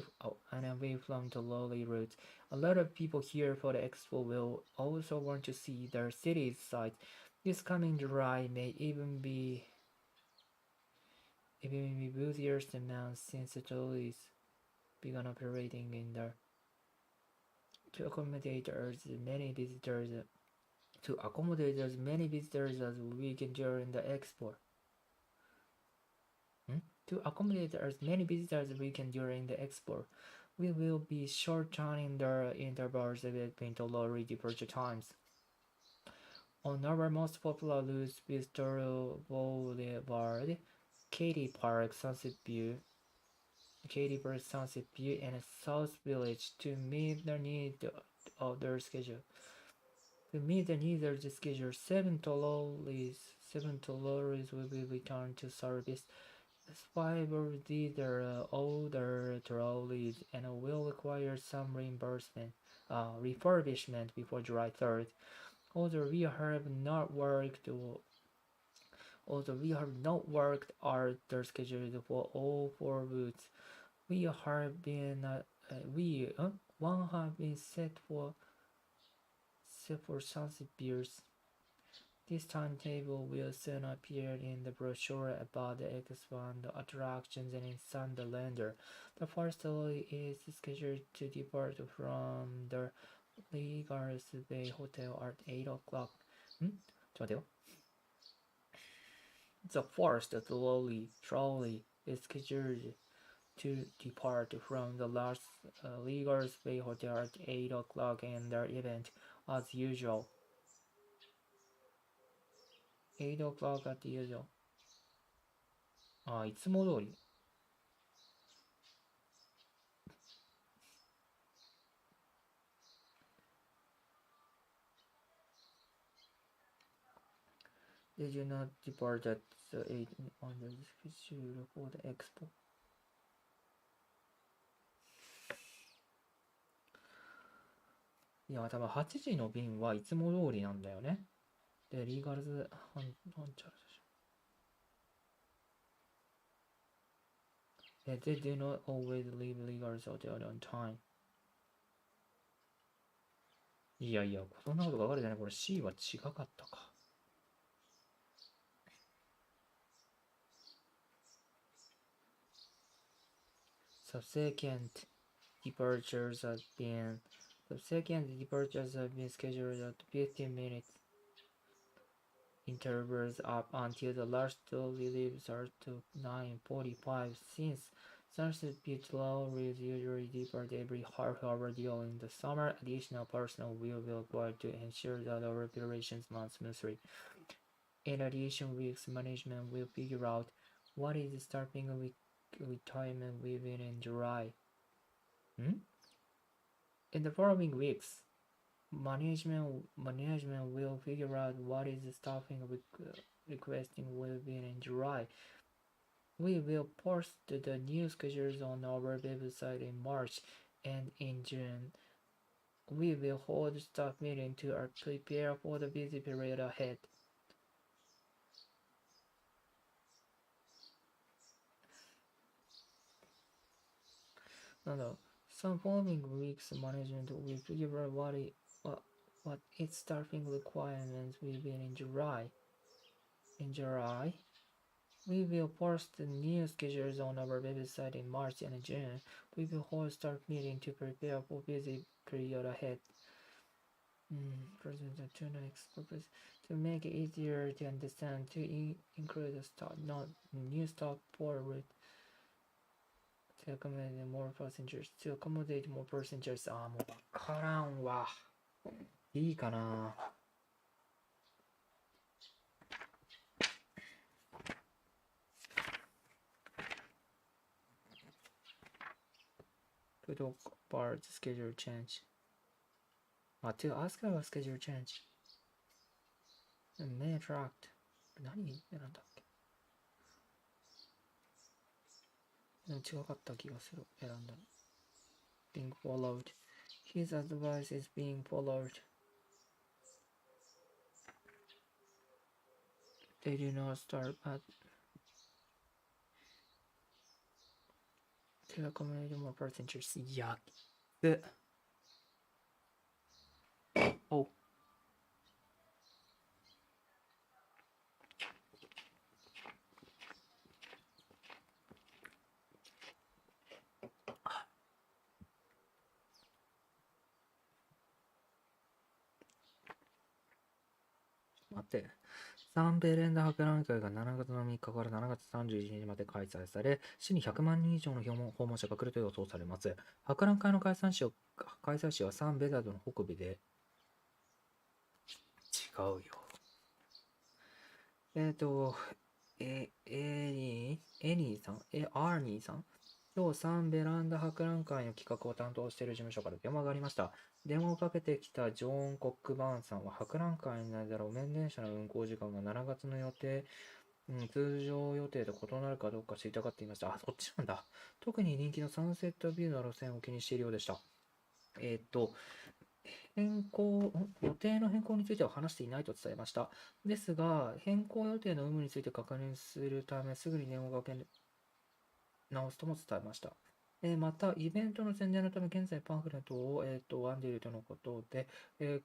from the lowly routes. A lot of people here for the expo will also want to see their city's sites. This coming July may even be busiest month since the tourists began operating in there to accommodate as many visitors as we can during the expo. To accommodate as many visitors as we can during the expo, we will be shortening the intervals between the lorry departure times. On our most popular routes, Victoria Boulevard, Katy Park, Sunset View, and South Village to meet the needs of their schedule. To meet the needs of the schedule, seven lorries will be returned to service. 5 of these are older trolleys and will require some refurbishment before July 3rd. Although we have not worked out the schedule for all 4 routes, one have been set for Sunset Beers. This timetable will soon appear in the brochure about the expand attractions and in Sunderlander. The first story is scheduled to depart from the Legars Bay Hotel at 8 o'clock. ちょっと待ってよ。The first trolley is scheduled to depart from the Las Vegas Bay Hotel at 8 o'clock and their event as usual. 8 o'clock at usual. あ、いつも通り。Did you not depart at 8 on the schedule for the expo? いや、多分8時の便はいつも通りなんだよね。で、リーガルズ、なんちゃらでしょ。They do not always leave Legal's hotel on time. いやいや、そんなこと書かれてない。これ C は違かったか。Subsequent departures have been scheduled at 15 minutes intervals up until the last two leaves are to 9:45. Since sunset below is usually depart every half hour during the summer, additional personnel will be required to ensure that our operations run smoothly. In addition, week's management will figure out what is starting retirement within in July. In the following weeks, management will figure out what is staffing requesting will be in July. We will post the new schedules on our website in March, and in June we will hold staff meeting to prepare for the busy period ahead. なんだろう、Some following weeks management will figure out what its staffing requirements will be in July. In July, we will post the new schedules on our website in March and June. We will hold staff meeting to prepare for busy period ahead. To make it easier to understand, to include the stock, not new stock forward. To accommodate more passengers. ああ、もうわからんわ。いいかな。Put part schedule change. To ask about schedule change. Main tract. 何選んだっけ。でも違かった気がする。選んだの。Being followed. His advice is being followed. They do not start at to accommodate more passengers. いや、お。待って。サンベレンダ博覧会が7月の3日から7月31日まで開催され、市に100万人以上の訪問者が来ると予想されます。博覧会の開催地はサンベダドの北部で、違うよ。アーニーさん今日サンベランダ博覧会の企画を担当している事務所から電話がありました。電話をかけてきたジョーン・コックバーンさんは博覧会の間路面電車の運行時間が7月の予定、通常予定と異なるかどうか知りたがっていました。あ、そっちなんだ。特に人気のサンセットビューの路線を気にしているようでした。予定の変更については話していないと伝えました。ですが、変更予定の有無について確認するため、すぐに電話がかけ直すとも伝えました。また、イベントの宣伝のため、現在パンフレットを、編んでいるとのことで、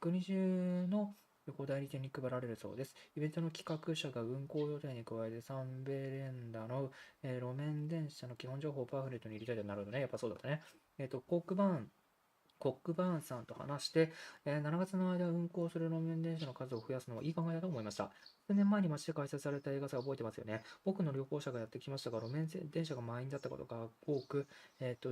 国中の旅行代理店に配られるそうです。イベントの企画者が運行予定に加えて、サンベレンダの、路面電車の基本情報をパンフレットに入れたいとなるので、やっぱそうだったね。コークバーンコックバーンさんと話して、7月の間運行する路面電車の数を増やすのはいい考えだと思いました。数年前に街で開催された映画祭を覚えてますよね。多くの旅行者がやってきましたが、路面電車が満員だったことが多く、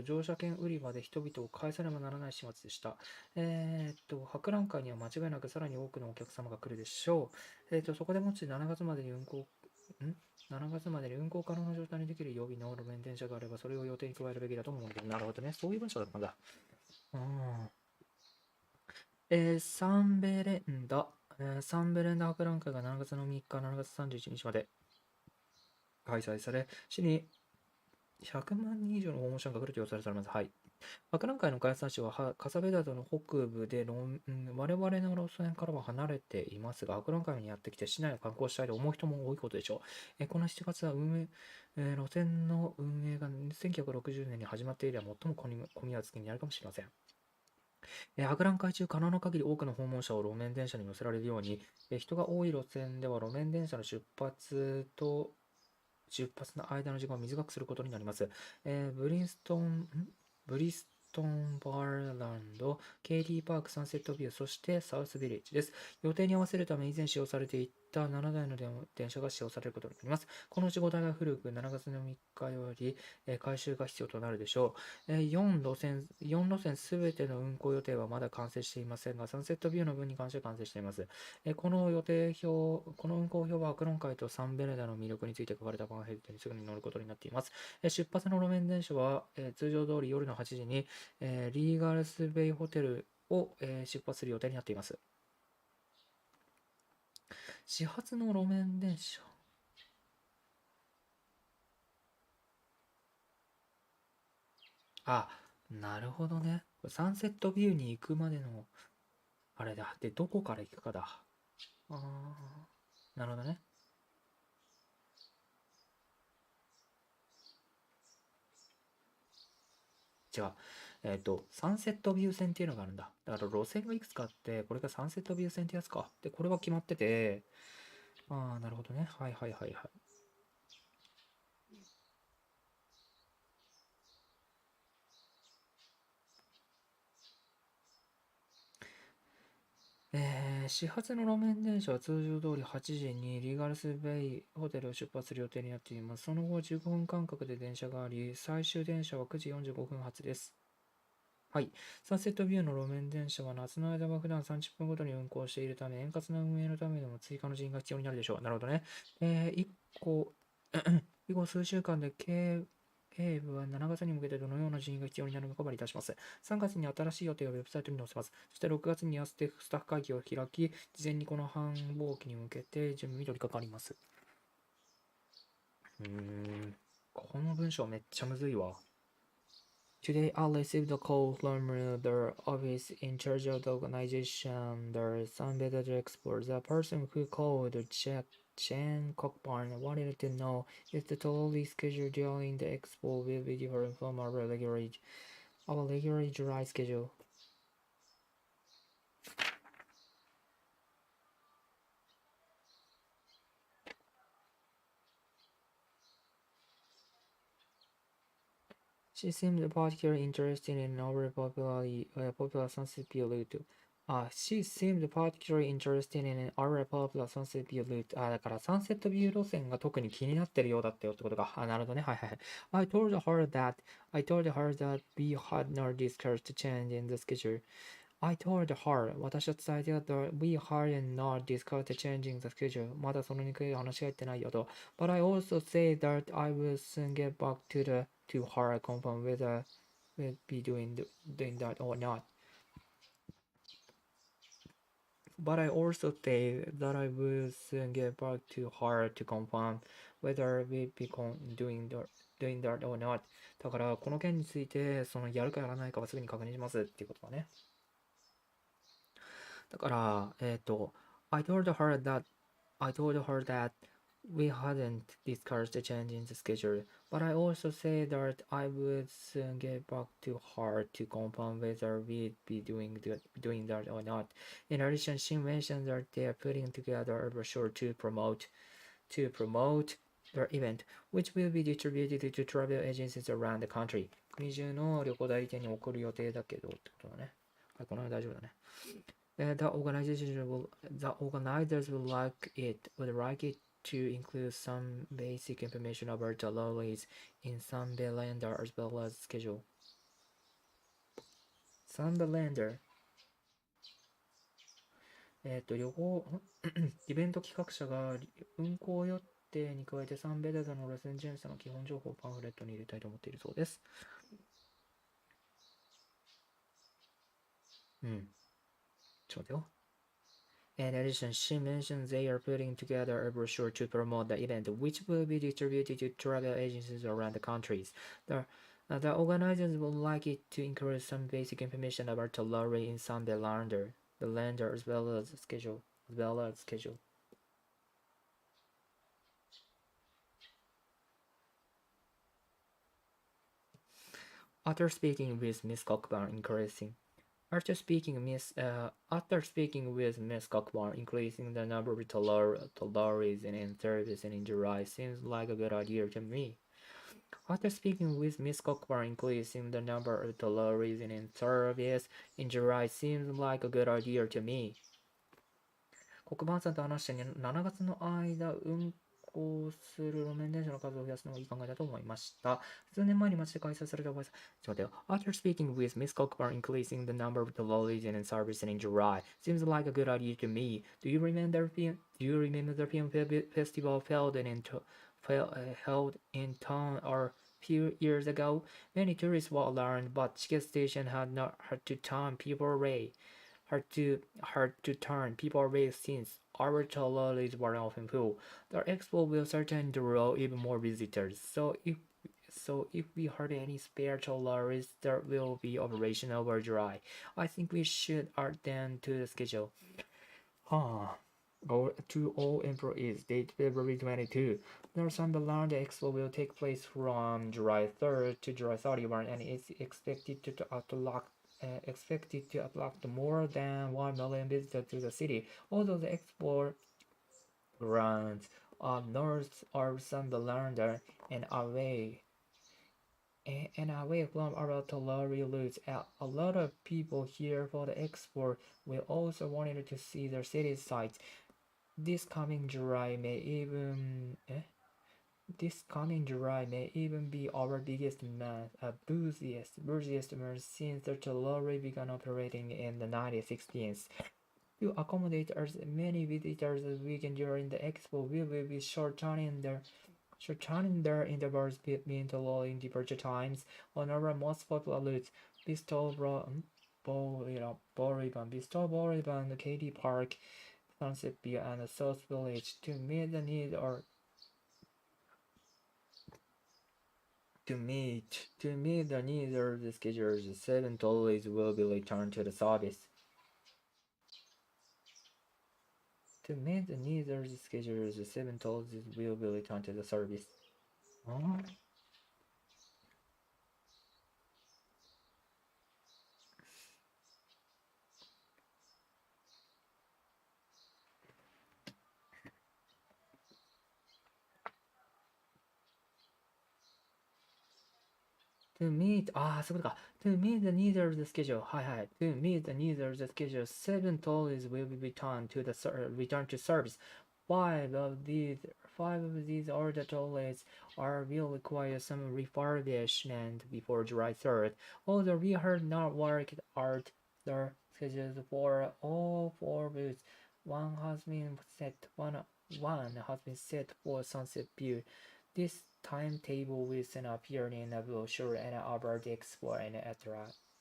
乗車券売り場で人々を返さねばならない始末でした。博覧会には間違いなくさらに多くのお客様が来るでしょう。そこでもし7月までに7月までに運行可能な状態にできる予備の路面電車があれば、それを予定に加えるべきだと思うんで、なるほどね。そういう文章だったんだ。うん。サンベレンダ、サンベレンダ博覧会が7月の3日、7月31日まで開催され、市に100万人以上の訪問者が来ると予想されます。はい。博覧会の開催地はカサベダドの北部で我々の路線からは離れていますが、博覧会にやってきて市内を観光したいと思う人も多いことでしょう。この7月は路線の運営が1960年に始まって以来最も混み合う月になるかもしれません。博覧会中、可能な限り多くの訪問者を路面電車に乗せられるように、人が多い路線では路面電車の出発の間の時間を短くすることになります。ブリストンバーランド、ケイリーパーク、サンセットビュー、そしてサウスビレッジです。予定に合わせるため以前使用されていた7台の電車が使用されることになります。このうち5台が古く、7月の3日より改修が必要となるでしょう。4路線すべての運行予定はまだ完成していませんが、サンセットビューの分に関しては完成しています。この運行表は博覧会とサンベネダの魅力について書かれたパンフレットにすぐに載ることになっています。出発の路面電車は、通常通り夜の8時に、リーガルスベイホテルを、出発する予定になっています。始発の路面電車。あ、なるほどね。サンセットビューに行くまでの、あれだ。で、どこから行くかだ。あー、なるほどね。違う。サンセットビュー線っていうのがあるんだ。だから路線がいくつかあって、これがサンセットビュー線ってやつか。で、これは決まってて、ああ、なるほどね。はいはいはいはい。始発の路面電車は通常通り8時にリーガルスベイホテルを出発する予定になっています。その後15分間隔で電車があり、最終電車は9時45分発です。はい。サンセットビューの路面電車は夏の間は普段30分ごとに運行しているため、円滑な運営のためでも追加の人員が必要になるでしょう。なるほどね。個、以後数週間で経営部は7月に向けてどのような人員が必要になるのかを割り出します。3月に新しい予定をウェブサイトに載せます。そして6月にはスタッフ会議を開き、事前にこの繁忙期に向けて準備に取り掛かります。この文章めっちゃむずいわ。Today I received a call from the office in charge of the organization, the Sunbed Export. The person who called Chen Cockburn wanted to know if the total schedule during the expo will be different from our regular July schedule. She seemed particularly interested in our popular Sunset View route. She seemed particularly interested in our popular Sunset View route. だからサンセットビュー路線が特に気になってるようだったよってことか。なるほどね。はいはいはい。I told her that we had not discussed change in the schedule. I told her 私は伝えてやった We had not discussed changing the schedule まだその肉話し合ってないよと But I also said that I will soon get back to her confirm whether we'll be doing that or not But I also said that I will soon get back to her to confirm whether we'll be doing that or not だからこの件についてそのやるかやらないかはすぐに確認しますっていうことだねだから、I told her that I told her that we hadn't discussed changing the schedule, but I also said that I would soon get back to her to confirm whether we'd be doing that or not. In addition, she mentioned that they are putting together a brochure to promote their event, which will be distributed to travel agencies around the country. 国中の旅行代理店に送る予定だけどってことだね。はい、この辺大丈夫だね。The organizers would like it to include some basic information about the lollies in some Belander as well as schedule. Some Belander 旅行イベント企画者が運行予定に加えてサンベルダの路線巡査の基本情報をパンフレットに入れたいと思っているそうです。ちょっと待ってよ。In addition, she mentions they are putting together a brochure to promote the event, which will be distributed to travel agencies around the countries. The organizers would like it to include some basic information about the lorry in some the lander as well as schedule. After speaking with Miss Cockburn, after speaking with Miss Cockburn, increasing the number of lorries in service and in July seems like a good idea to me. After speaking with Miss Cockburn, increasing the number of lorries in service in July seems like a good idea to me. 黒板さんと話して7月の間運行する路面電車の数を増やすのがいい考えだと思いました。数年前に街で開催された場合、ちょっと待ってよ。After speaking with Miss Cockburn, increasing the number of the lollies in service in July seems like a good idea to me. Do you remember the film festival held in town a few years ago? Many tourists were alarmed, but ticket station had not had to turn people away. Hard to turn people away since our lollies were often full. The expo will certainly draw even more visitors. So if we heard any spare lorries that will be operational over July, I think we should add them to the schedule. To all employees, date February 22. The Sunderland Expo will take place from July 3rd to July 31 and is expected to attract more than 1 million visitors to the city. Although the expo runs north of Sunderland and away from our lorry routes, a lot of people here for the expo will also wanted to see the city sights. This coming July may even be our biggest busiest month since the lorry began operating in the 1960s. To accommodate as many visitors as we can during the expo, we will be shortening their intervals between the lorry departure times on our most popular routes, Boriban, Katy Park, Sunset View, and South Village to meet the needs of the schedulers. 7 trolleys will be returned to the service. To meet the needs of the schedulers, 7 trolleys will be returned to the service. Huh? To meet, to meet the needs of the schedule, to meet the needs of the schedule, 7 trolleys will be returned to service. Five of these older trolleys will require some refurbishment before July 3rd. Although we have not worked out the schedules for all 4 routes, one has been set for Sunset View. This timetable will soon appear in a brochure and about the expo and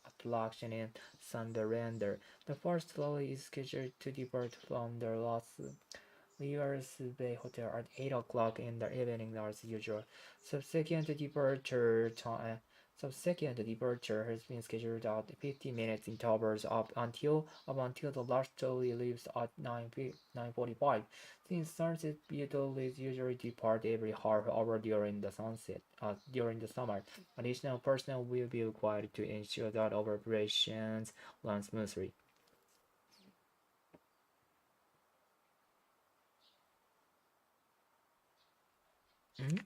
attraction in Sunderlander. The first trolley is scheduled to depart from the Las Vegas Bay Hotel at 8 o'clock in the evening as usual. Subsequent departure has been scheduled at 15 minutes intervals up until the last trolley leaves at 9:45. Since Sunset Beetles usually depart every half hour during the summer, additional personnel will be required to ensure that operations run smoothly. Mhm.